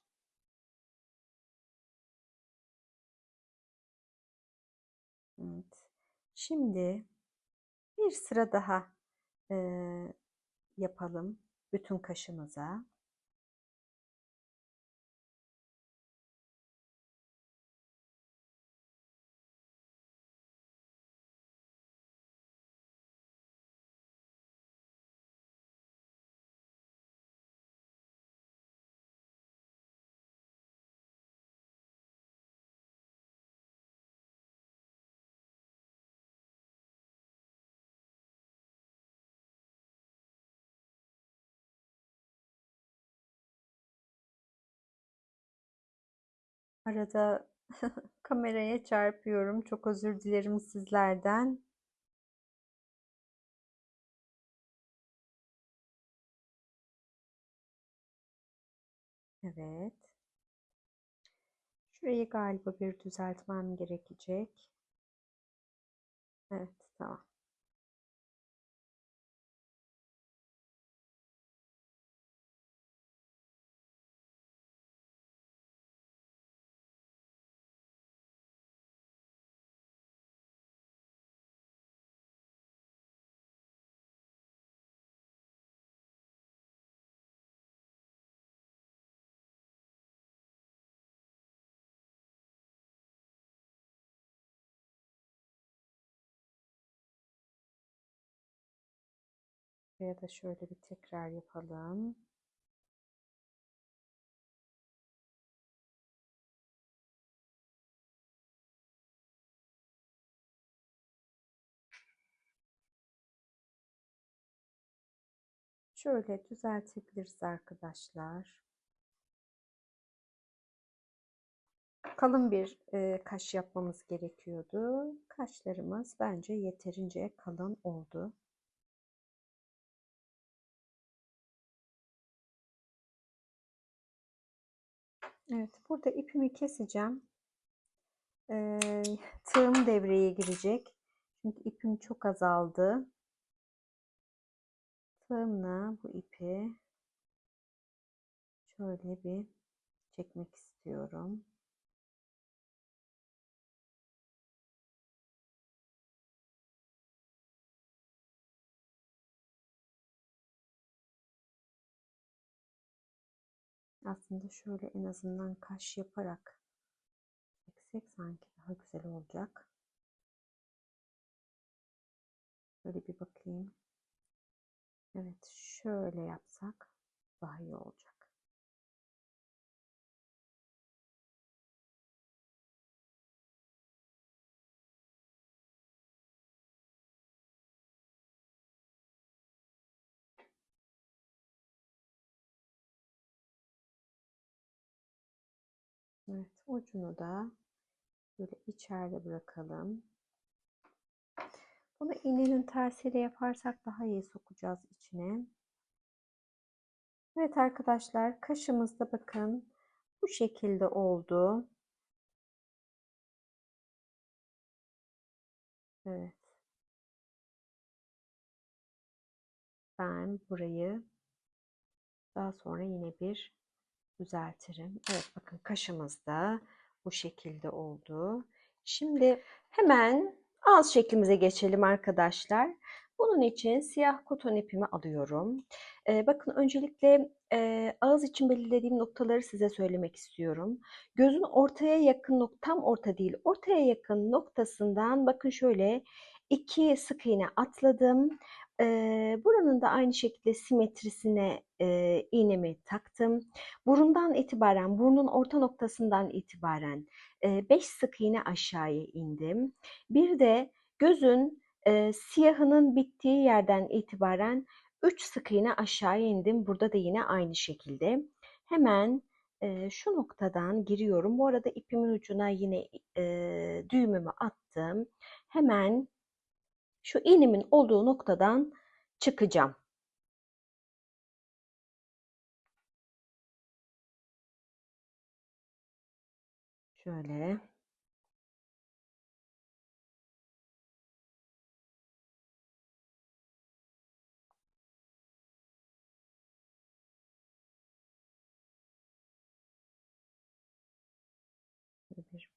Evet. Şimdi bir sıra daha e, yapalım bütün kaşımıza. Arada kameraya çarpıyorum. Çok özür dilerim sizlerden. Evet. Şurayı galiba bir düzeltmem gerekecek. Evet, tamam. Buraya da şöyle bir tekrar yapalım. Şöyle düzeltebiliriz arkadaşlar. Kalın bir kaş yapmamız gerekiyordu. Kaşlarımız bence yeterince kalın oldu. Evet, burada ipimi keseceğim. Tığım devreye girecek. Çünkü ipim çok azaldı. Tığımla bu ipi şöyle bir çekmek istiyorum. Aslında şöyle en azından kaş yaparak çeksek sanki daha güzel olacak. Şöyle bir bakayım. Evet, şöyle yapsak daha iyi olacak. Evet, ucunu da böyle içeride bırakalım. Bunu iğnenin tersiyle yaparsak daha iyi sokacağız içine. Evet arkadaşlar, kaşımızda bakın bu şekilde oldu. Evet, ben burayı daha sonra yine bir düzeltirim. Evet bakın kaşımız da bu şekilde oldu. Şimdi hemen ağız şeklimize geçelim arkadaşlar. Bunun için siyah koton ipimi alıyorum. Bakın öncelikle ağız için belirlediğim noktaları size söylemek istiyorum. Gözün ortaya yakın tam orta değil, ortaya yakın noktasından bakın şöyle 2 sık iğne atladım. Buranın da aynı şekilde simetrisine iğnemi taktım. Burundan itibaren, burnun orta noktasından itibaren 5 sık iğne aşağıya indim. Bir de gözün siyahının bittiği yerden itibaren 3 sık iğne aşağıya indim. Burada da yine aynı şekilde. Hemen şu noktadan giriyorum. Bu arada ipimin ucuna yine düğümümü attım. Hemen şu iğnemin olduğu noktadan çıkacağım. Şöyle. Bir,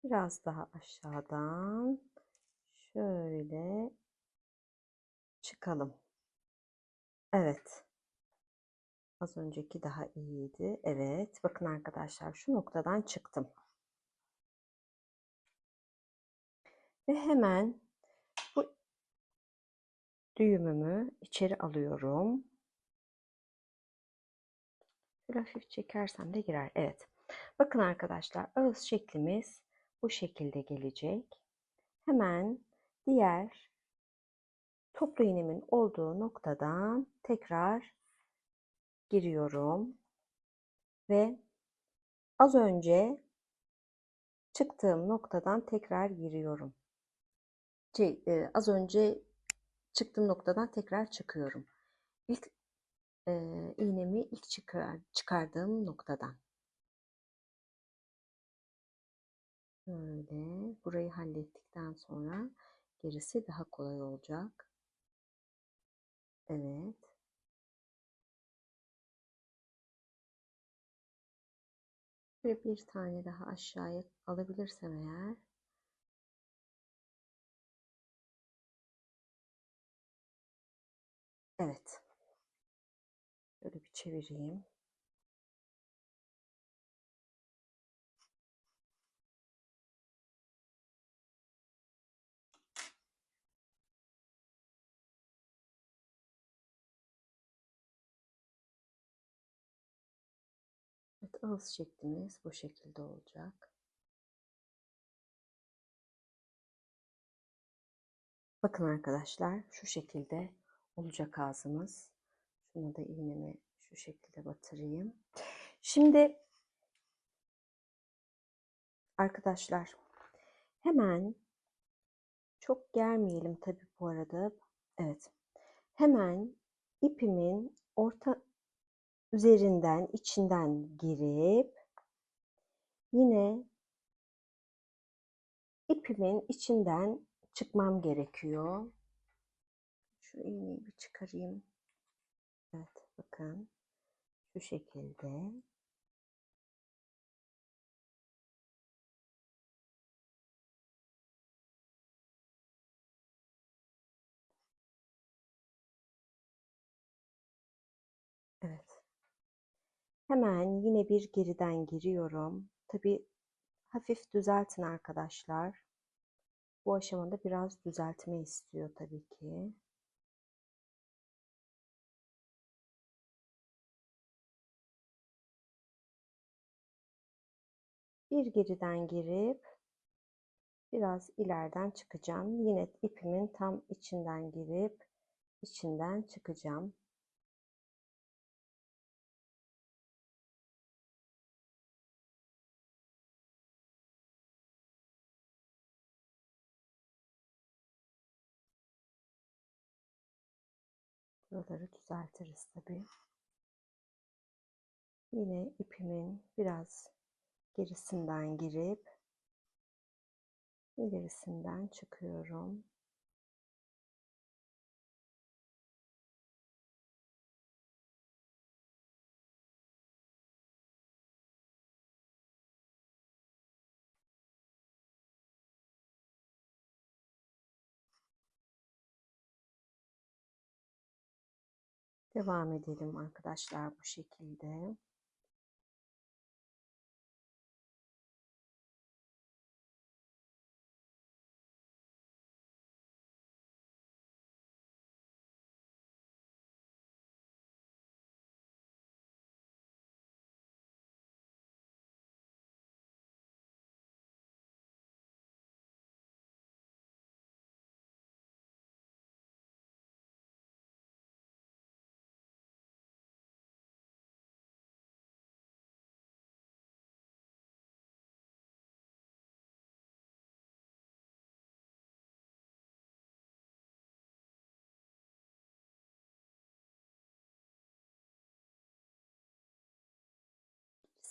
biraz daha aşağıdan şöyle çıkalım. Evet. Az önceki daha iyiydi. Evet. Bakın arkadaşlar şu noktadan çıktım. Ve hemen bu düğümümü içeri alıyorum. Böyle hafif çekersem de girer. Evet. Bakın arkadaşlar ağız şeklimiz bu şekilde gelecek. Hemen diğer toplu iğnemin olduğu noktadan tekrar giriyorum. Ve az önce çıktığım noktadan tekrar giriyorum. Az önce çıktığım noktadan tekrar çıkıyorum. İlk iğnemi ilk çıkardığım noktadan. Böyle burayı hallettikten sonra gerisi daha kolay olacak. Evet. Ve bir tane daha aşağıya alabilirsem eğer. Evet. Böyle bir çevireyim. Evet, ağız şeklimiz bu şekilde olacak. Bakın arkadaşlar şu şekilde olacak ağzımız. Şuna da iğnemi şu şekilde batırayım. Şimdi arkadaşlar hemen çok germeyelim tabii bu arada. Evet. Hemen ipimin orta üzerinden içinden girip yine ipimin içinden çıkmam gerekiyor. Şu iğneyi bir çıkarayım. Evet bakın şu şekilde. Evet. Hemen yine bir geriden giriyorum. Tabii hafif düzeltin arkadaşlar. Bu aşamada biraz düzeltme istiyor tabii ki. Bir geriden girip Biraz ileriden çıkacağım. Yine ipimin tam içinden girip içinden çıkacağım. Buraları düzeltiriz tabii. Yine ipimin biraz gerisinden girip ilerisinden çıkıyorum. Devam edelim arkadaşlar bu şekilde.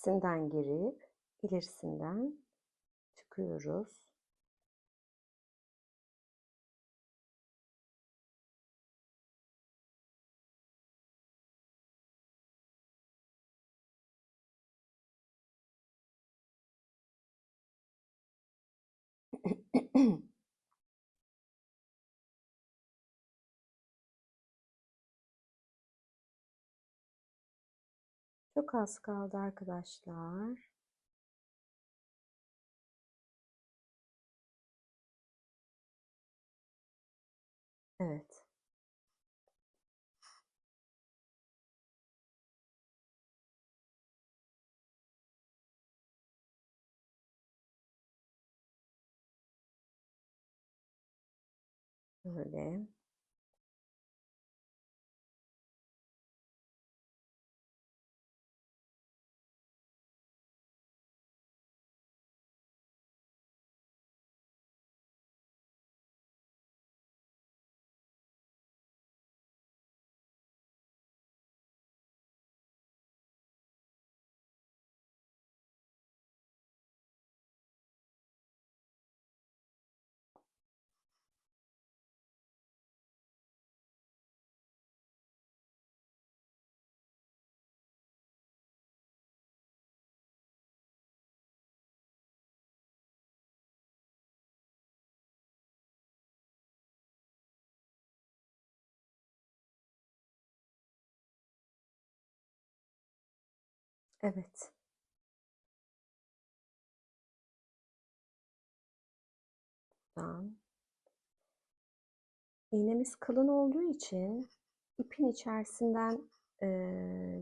İkisinden girip ilerisinden çıkıyoruz. Çok az kaldı arkadaşlar. Evet. Böyle. Evet. Buradan. İğnemiz kalın olduğu için ipin içerisinden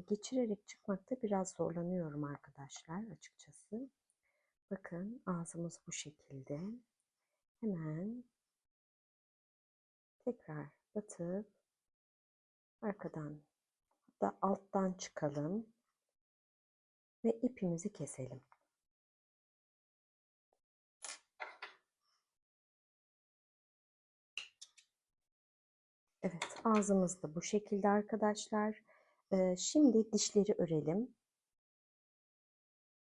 geçirerek çıkmakta biraz zorlanıyorum arkadaşlar açıkçası. Bakın ağzımız bu şekilde. Hemen tekrar batıp arkadan da alttan çıkalım ve ipimizi keselim. Evet, ağzımız da bu şekilde arkadaşlar. Şimdi dişleri örelim.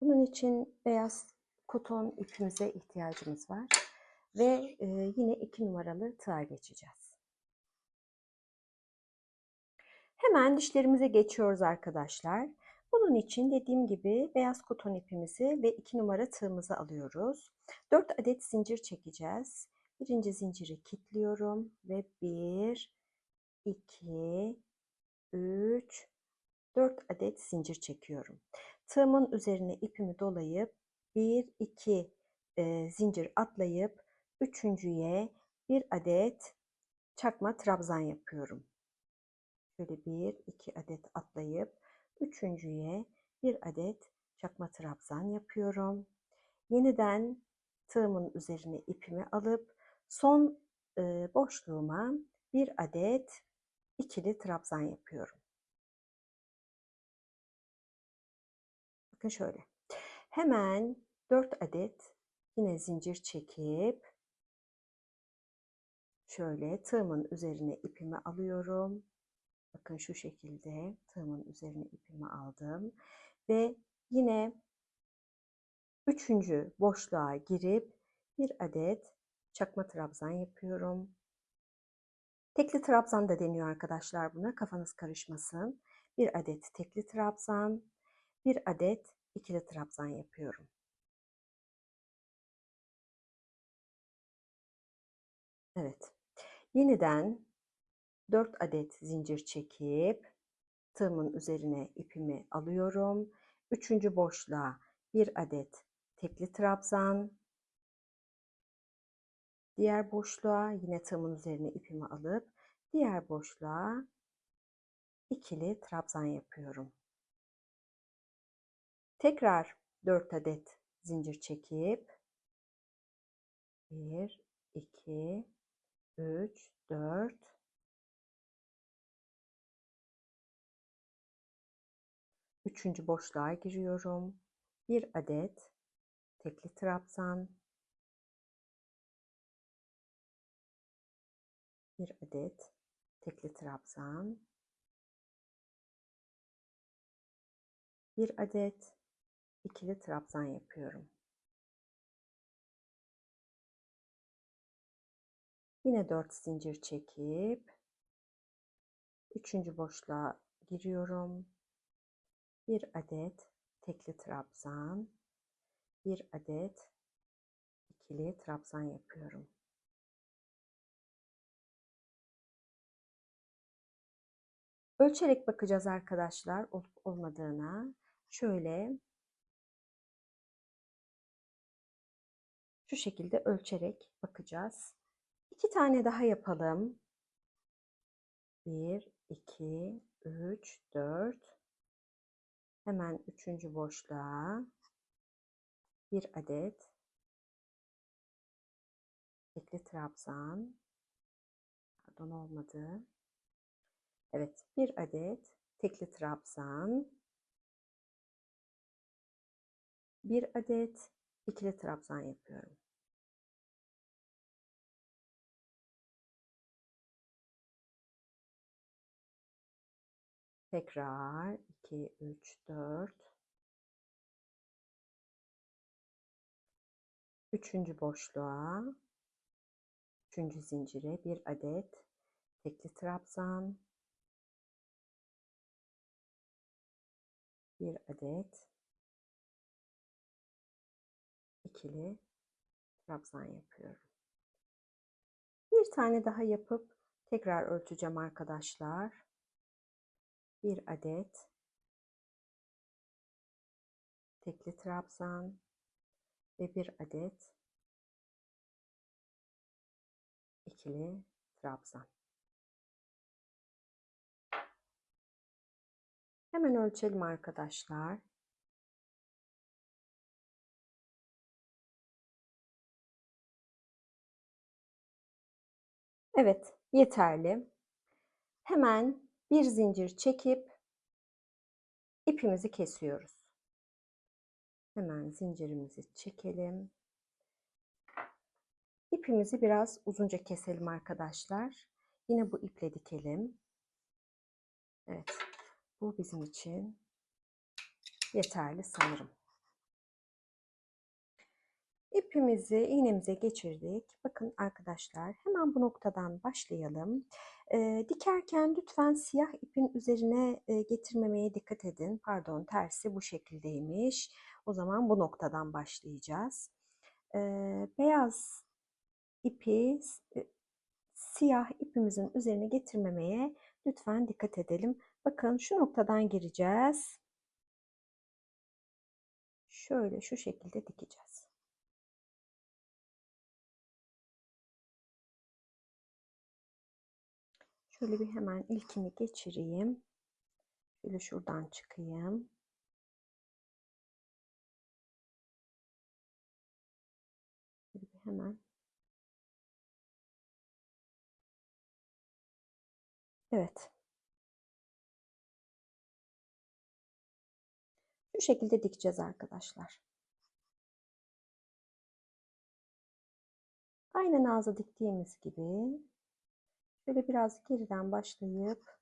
Bunun için beyaz koton ipimize ihtiyacımız var ve yine 2 numaralı tığa geçeceğiz. Hemen dişlerimize geçiyoruz arkadaşlar. Bunun için dediğim gibi beyaz koton ipimizi ve 2 numara tığımızı alıyoruz. 4 adet zincir çekeceğiz. Birinci zinciri kilitliyorum ve 1, 2, 3, 4 adet zincir çekiyorum. Tığımın üzerine ipimi dolayıp 1, 2 zincir atlayıp üçüncüye bir adet çakma trabzan yapıyorum. Şöyle 1, 2 adet atlayıp üçüncüye bir adet çakma trabzan yapıyorum. Yeniden tığımın üzerine ipimi alıp son boşluğuma bir adet ikili trabzan yapıyorum. Bakın şöyle. Hemen 4 adet yine zincir çekip şöyle tığımın üzerine ipimi alıyorum. Bakın şu şekilde tığımın üzerine ipimi aldım ve yine 3. boşluğa girip bir adet çakma trabzan yapıyorum. Tekli trabzan da deniyor arkadaşlar buna, kafanız karışmasın. Bir adet tekli trabzan, bir adet ikili trabzan yapıyorum. Evet. Yeniden 4 adet zincir çekip tığımın üzerine ipimi alıyorum. 3. boşluğa bir adet tekli trabzan, diğer boşluğa yine tığımın üzerine ipimi alıp diğer boşluğa ikili trabzan yapıyorum. Tekrar 4 adet zincir çekip 1, 2, 3, 4, üçüncü boşluğa giriyorum. Bir adet tekli trabzan, bir adet tekli trabzan, bir adet ikili trabzan yapıyorum. Yine 4 zincir çekip üçüncü boşluğa giriyorum. Bir adet tekli trabzan, bir adet ikili trabzan yapıyorum. Ölçerek bakacağız arkadaşlar olup olmadığına. Şöyle şu şekilde ölçerek bakacağız. 2 tane daha yapalım. 1, 2, 3, 4. Hemen 3. boşluğa bir adet tekli trabzan. Pardon, olmadı. Evet, bir adet tekli trabzan. Bir adet ikili trabzan yapıyorum. Tekrar 2, 3, 4. Üçüncü boşluğa, üçüncü zincire bir adet tekli trabzan, bir adet ikili trabzan yapıyorum. Bir tane daha yapıp tekrar ölçeceğim arkadaşlar. Bir adet tekli trabzan ve bir adet ikili trabzan. Hemen ölçelim arkadaşlar. Evet, yeterli. Hemen bir zincir çekip ipimizi kesiyoruz. Hemen zincirimizi çekelim. İpimizi biraz uzunca keselim arkadaşlar. Yine bu iple dikelim. Evet, bu bizim için yeterli sanırım. İpimizi iğnemize geçirdik. Bakın arkadaşlar, hemen bu noktadan başlayalım. Dikerken lütfen siyah ipin üzerine getirmemeye dikkat edin. Pardon, tersi bu şekildeymiş. O zaman bu noktadan başlayacağız. Beyaz ipi siyah ipimizin üzerine getirmemeye lütfen dikkat edelim. Bakın şu noktadan gireceğiz. Şöyle şu şekilde dikeceğiz. Şöyle bir hemen ilkini geçireyim. Şöyle şuradan çıkayım. hemen. Evet. Şu şekilde dikeceğiz arkadaşlar. Aynen ağza diktiğimiz gibi şöyle biraz geriden başlayıp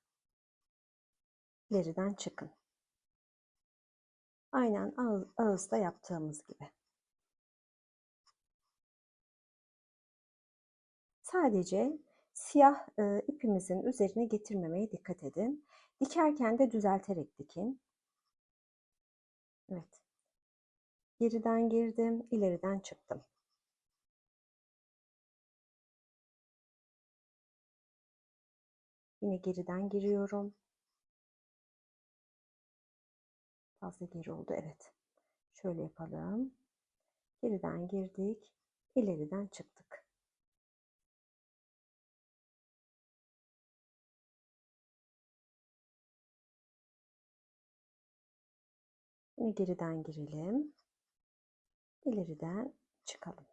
ileriden çıkın. Aynen ağızda yaptığımız gibi. Sadece siyah ipimizin üzerine getirmemeye dikkat edin. Dikerken de düzelterek dikin. Evet. Geriden girdim, ileriden çıktım. Yine geriden giriyorum. Fazla geri oldu. Evet. Şöyle yapalım. Geriden girdik, ileriden çıktık. Yine geriden girelim. İleriden çıkalım.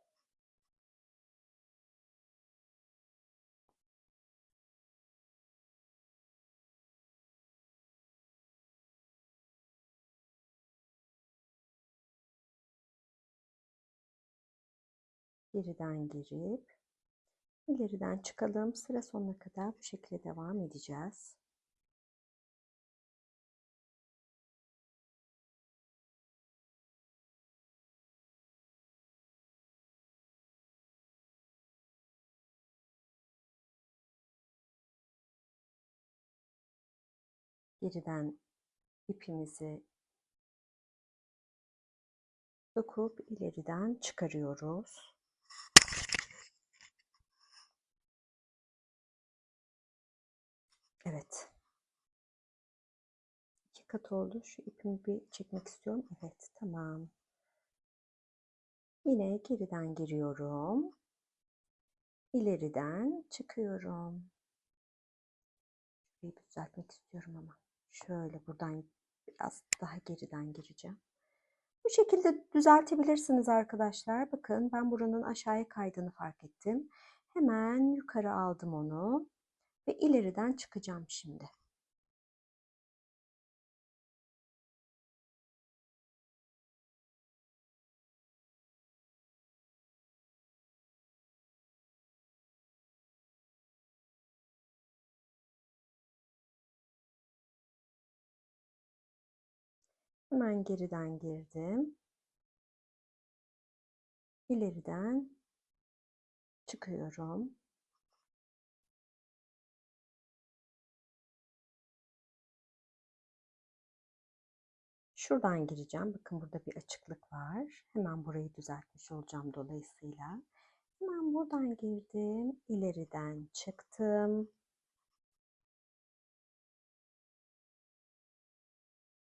Geriden girip ileriden çıkalım. Sıra sonuna kadar bu şekilde devam edeceğiz. Geriden ipimizi dokup ileriden çıkarıyoruz. Evet. 2 kat oldu. Şu ipimi bir çekmek istiyorum. Evet, tamam. Yine geriden giriyorum. İleriden çıkıyorum. Bir düzeltmek istiyorum ama. Şöyle buradan biraz daha geriden gireceğim. Bu şekilde düzeltebilirsiniz arkadaşlar. Bakın ben buranın aşağıya kaydığını fark ettim. Hemen yukarı aldım onu ve ileriden çıkacağım şimdi. Hemen geriden girdim. İleriden çıkıyorum. Şuradan gireceğim. Bakın burada bir açıklık var. Hemen burayı düzeltmiş olacağım dolayısıyla. Hemen buradan girdim. İleriden çıktım.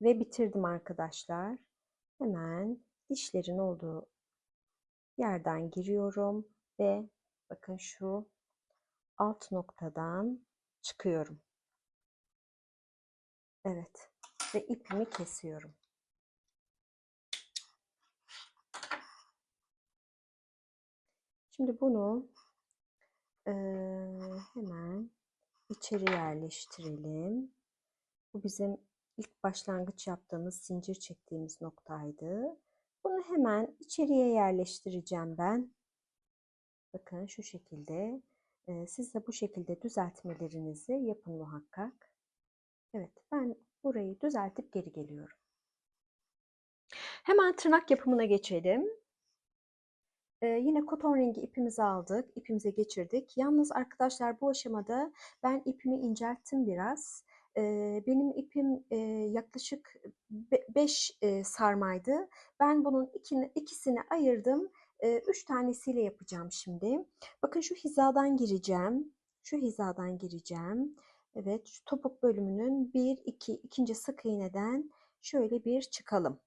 Ve bitirdim arkadaşlar. Hemen dişlerin olduğu yerden giriyorum ve bakın şu alt noktadan çıkıyorum. Evet. Ve ipimi kesiyorum. Şimdi bunu hemen içeri yerleştirelim. Bu bizim ilk başlangıç yaptığımız, zincir çektiğimiz noktaydı. Bunu hemen içeriye yerleştireceğim ben. Bakın şu şekilde. Siz de bu şekilde düzeltmelerinizi yapın muhakkak. Evet, ben burayı düzeltip geri geliyorum. Hemen tırnak yapımına geçelim. Yine koton rengi ipimizi aldık, ipimize geçirdik. Yalnız arkadaşlar bu aşamada ben ipimi incelttim biraz. Benim ipim yaklaşık 5 sarmaydı. Ben bunun ikisini ayırdım. 3 tanesiyle yapacağım şimdi. Bakın şu hizadan gireceğim. Şu hizadan gireceğim. Evet, şu topuk bölümünün 1, 2, ikinci sık iğneden şöyle bir çıkalım.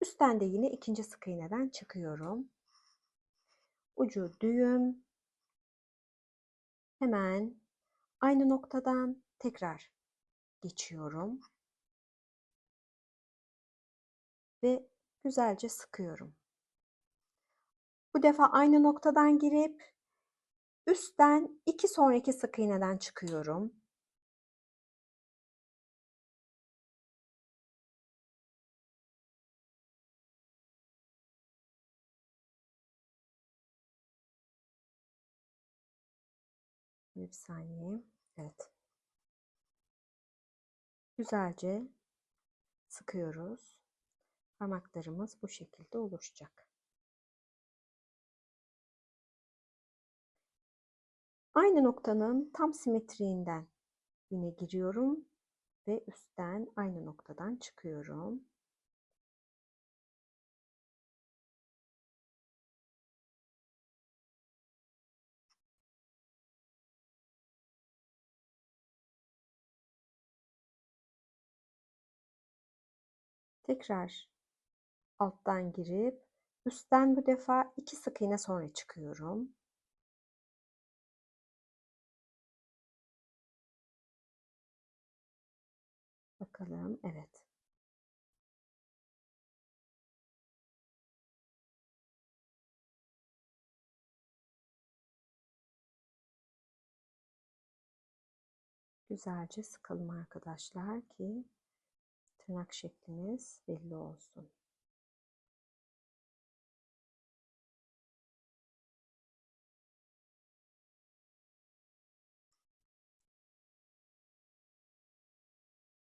Üstten de yine ikinci sık iğneden çıkıyorum. Ucu düğüm. Hemen aynı noktadan tekrar geçiyorum ve güzelce sıkıyorum. Bu defa aynı noktadan girip üstten 2 sonraki sık iğneden çıkıyorum. Bir saniye. Evet. Güzelce sıkıyoruz. Parmaklarımız bu şekilde oluşacak. Aynı noktanın tam simetriğinden yine giriyorum ve üstten aynı noktadan çıkıyorum. Tekrar alttan girip üstten bu defa 2 sık iğne sonra çıkıyorum. Bakalım. Evet. Güzelce sıkalım arkadaşlar ki tırnak şeklimiz belli olsun.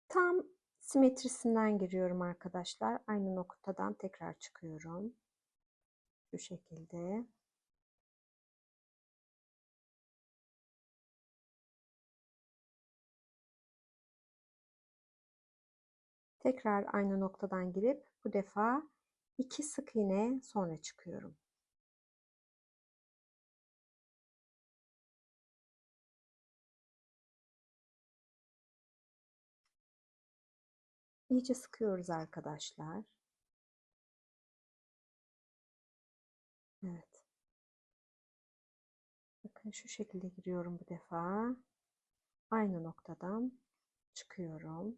Tam simetrisinden giriyorum arkadaşlar. Aynı noktadan tekrar çıkıyorum. Şu şekilde. Tekrar aynı noktadan girip bu defa 2 sık iğne sonra çıkıyorum. İyice sıkıyoruz arkadaşlar. Evet. Bakın şu şekilde giriyorum bu defa. Aynı noktadan çıkıyorum.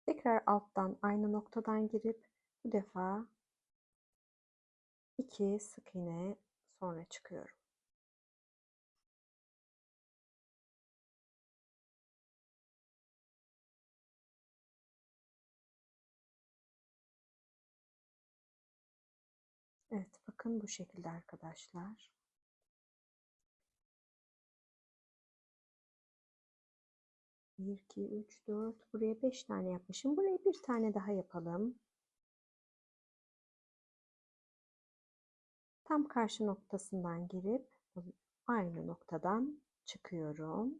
Tekrar alttan aynı noktadan girip bu defa 2 sık iğne sonra çıkıyorum. Evet, bakın bu şekilde arkadaşlar. Bir, iki, üç, dört. Buraya 5 tane yapmışım. Buraya bir tane daha yapalım. Tam karşı noktasından girip aynı noktadan çıkıyorum.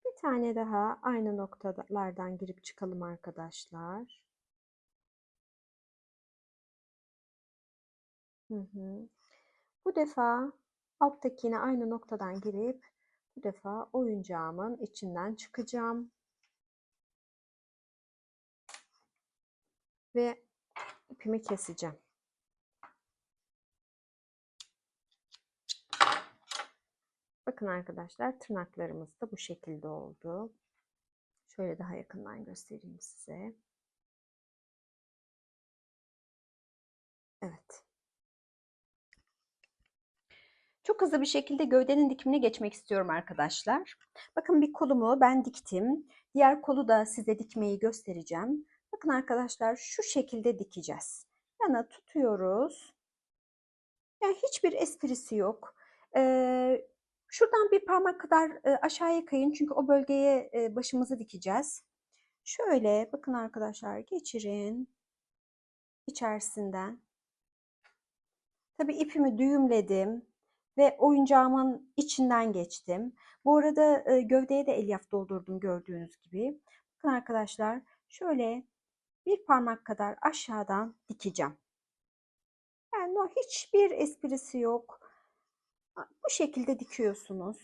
Bir tane daha aynı noktalardan girip çıkalım arkadaşlar. Hı hı. Bu defa alttakine aynı noktadan girip bu defa oyuncağımın içinden çıkacağım. Ve ipimi keseceğim. Bakın arkadaşlar, tırnaklarımız da bu şekilde oldu. Şöyle daha yakından göstereyim size. Evet. Çok hızlı bir şekilde gövdenin dikimine geçmek istiyorum arkadaşlar. Bakın bir kolumu ben diktim. Diğer kolu da size dikmeyi göstereceğim. Bakın arkadaşlar, şu şekilde dikeceğiz. Yana tutuyoruz. Yani hiçbir esprisi yok. Şuradan bir parmak kadar aşağıya kayın, çünkü o bölgeye başımızı dikeceğiz. Şöyle bakın arkadaşlar, geçirin içerisinden. Tabii ipimi düğümledim ve oyuncağımın içinden geçtim. Bu arada gövdeye de elyaf doldurdum gördüğünüz gibi. Bakın arkadaşlar, şöyle bir parmak kadar aşağıdan dikeceğim. Yani o hiçbir esprisi yok. Bu şekilde dikiyorsunuz.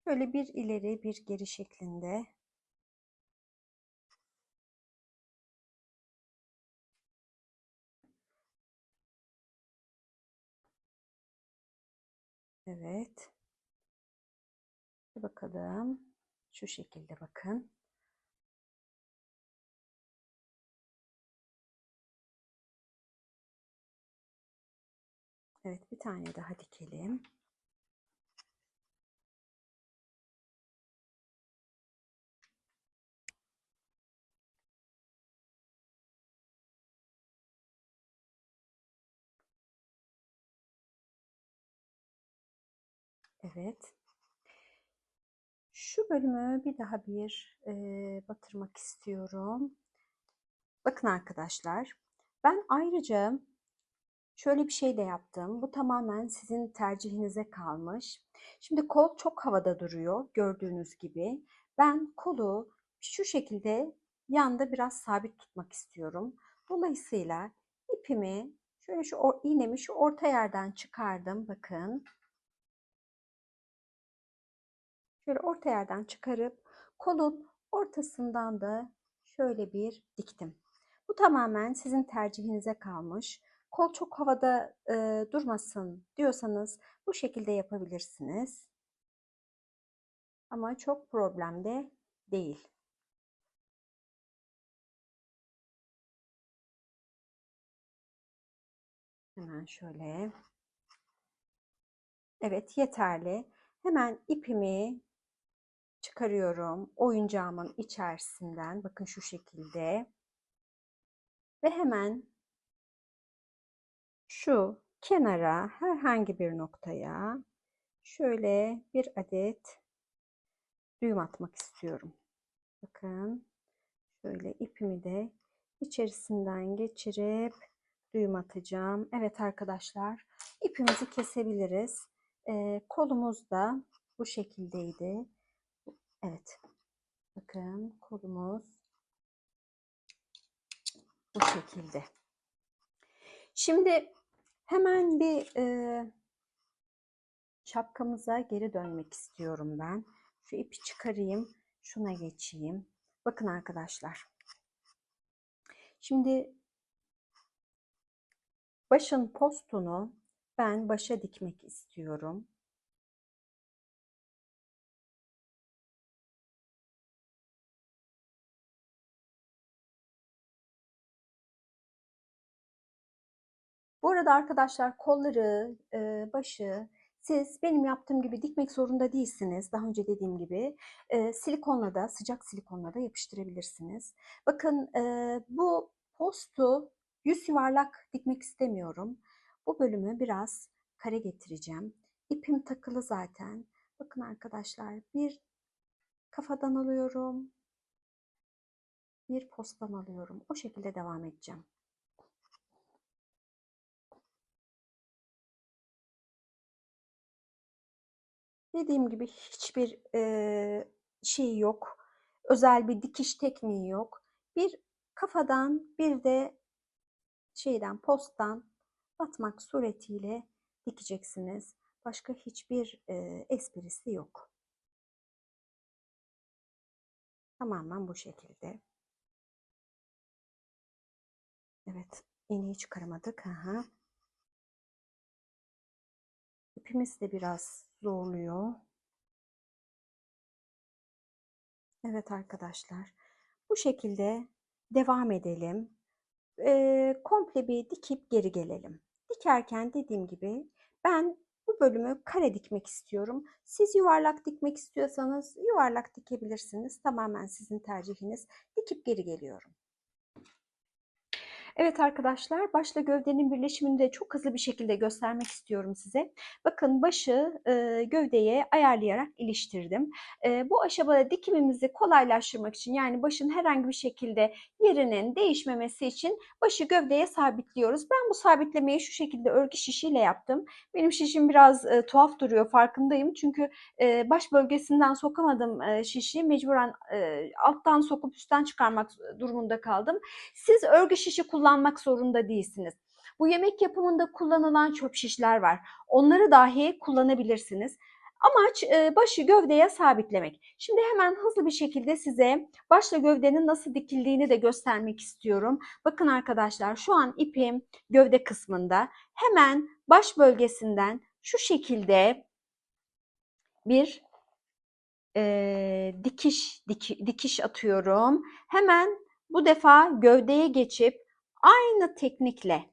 Şöyle bir ileri bir geri şeklinde. Evet. Bakalım. Şu şekilde bakın. Evet, bir tane daha dikelim. Evet. Şu bölümü bir daha batırmak istiyorum. Bakın arkadaşlar, ben ayrıca şöyle bir şey de yaptım. Bu tamamen sizin tercihinize kalmış. Şimdi kol çok havada duruyor gördüğünüz gibi. Ben kolu şu şekilde yanda biraz sabit tutmak istiyorum. Dolayısıyla ipimi şöyle iğnemi şu orta yerden çıkardım. Bakın. Şöyle orta yerden çıkarıp kolun ortasından da şöyle bir diktim. Bu tamamen sizin tercihinize kalmış. Kol çok havada durmasın diyorsanız bu şekilde yapabilirsiniz. Ama çok problem de değil. Hemen şöyle. Evet, yeterli. Hemen ipimi çıkarıyorum oyuncağımın içerisinden. Bakın şu şekilde. Ve hemen şu kenara herhangi bir noktaya şöyle bir adet düğüm atmak istiyorum. Bakın şöyle ipimi de içerisinden geçirip düğüm atacağım. Evet arkadaşlar, ipimizi kesebiliriz. Kolumuz da bu şekildeydi. Evet, bakın kolumuz bu şekilde. Şimdi hemen şapkamıza geri dönmek istiyorum ben. Şu ipi çıkarayım, şuna geçeyim. Bakın arkadaşlar. Şimdi başın postunu ben başa dikmek istiyorum. Bu arada arkadaşlar kolları, başı siz benim yaptığım gibi dikmek zorunda değilsiniz. Daha önce dediğim gibi silikonla da sıcak silikonla da yapıştırabilirsiniz. Bakın bu postu yüz yuvarlak dikmek istemiyorum. Bu bölümü biraz kare getireceğim. İpim takılı zaten. Bakın arkadaşlar bir kafadan alıyorum, bir posttan alıyorum. O şekilde devam edeceğim. Dediğim gibi hiçbir şey yok. Özel bir dikiş tekniği yok. Bir kafadan bir de posttan atmak suretiyle dikeceksiniz. Başka hiçbir esprisi yok. Tamamen bu şekilde. Evet, iğneyi çıkaramadık. Aha. İpimiz de biraz zorluyor. Evet arkadaşlar, bu şekilde devam edelim. Komple bir dikip geri gelelim. Dikerken dediğim gibi ben bu bölümü kare dikmek istiyorum. Siz yuvarlak dikmek istiyorsanız yuvarlak dikebilirsiniz. Tamamen sizin tercihiniz. Dikip geri geliyorum. Evet arkadaşlar, başla gövdenin birleşimini de çok hızlı bir şekilde göstermek istiyorum size. Bakın başı gövdeye ayarlayarak iliştirdim. Bu aşamada dikimimizi kolaylaştırmak için, yani başın herhangi bir şekilde yerinin değişmemesi için başı gövdeye sabitliyoruz. Ben bu sabitlemeyi şu şekilde örgü şişiyle yaptım. Benim şişim biraz tuhaf duruyor, farkındayım. Çünkü baş bölgesinden sokamadım şişi. Mecburen alttan sokup üstten çıkarmak durumunda kaldım. Siz örgü şişi kullanmak zorunda değilsiniz. Bu yemek yapımında kullanılan çöp şişler var. Onları dahi kullanabilirsiniz. Amaç başı gövdeye sabitlemek. Şimdi hemen hızlı bir şekilde size başla gövdenin nasıl dikildiğini de göstermek istiyorum. Bakın arkadaşlar, şu an ipim gövde kısmında. Hemen baş bölgesinden şu şekilde bir dikiş atıyorum. Hemen bu defa gövdeye geçip aynı teknikle,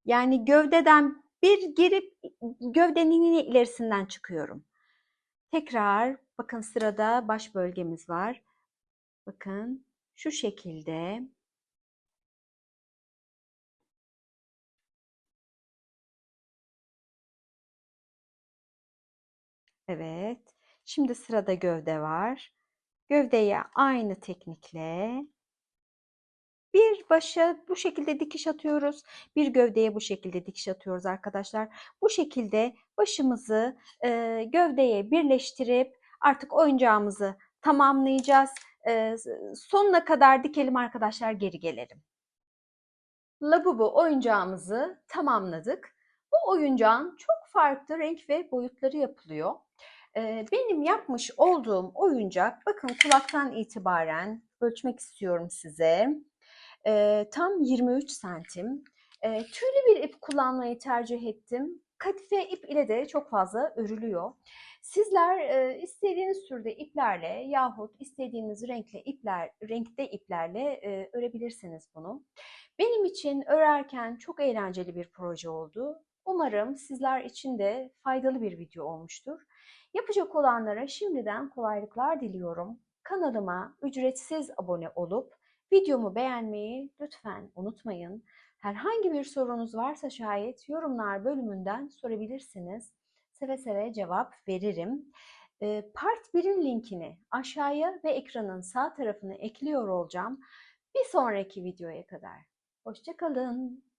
yani gövdeden bir girip gövdenin yine ilerisinden çıkıyorum. Tekrar bakın, sırada baş bölgemiz var. Bakın şu şekilde. Evet. Şimdi sırada gövde var. Gövdeye aynı teknikle bir başa bu şekilde dikiş atıyoruz. Bir gövdeye bu şekilde dikiş atıyoruz arkadaşlar. Bu şekilde başımızı gövdeye birleştirip artık oyuncağımızı tamamlayacağız. Sonuna kadar dikelim arkadaşlar, geri gelelim. Labubu oyuncağımızı tamamladık. Bu oyuncağın çok farklı renk ve boyutları yapılıyor. Benim yapmış olduğum oyuncak, bakın kulaktan itibaren ölçmek istiyorum size. Tam 23 santim. Tüylü bir ip kullanmayı tercih ettim. Kadife ip ile de çok fazla örülüyor. Sizler istediğiniz türde iplerle yahut istediğiniz renkte iplerle örebilirsiniz bunu. Benim için örerken çok eğlenceli bir proje oldu. Umarım sizler için de faydalı bir video olmuştur. Yapacak olanlara şimdiden kolaylıklar diliyorum. Kanalıma ücretsiz abone olup videomu beğenmeyi lütfen unutmayın. Herhangi bir sorunuz varsa şayet yorumlar bölümünden sorabilirsiniz. Seve seve cevap veririm. Part 1'in linkini aşağıya ve ekranın sağ tarafına ekliyor olacağım. Bir sonraki videoya kadar hoşça kalın.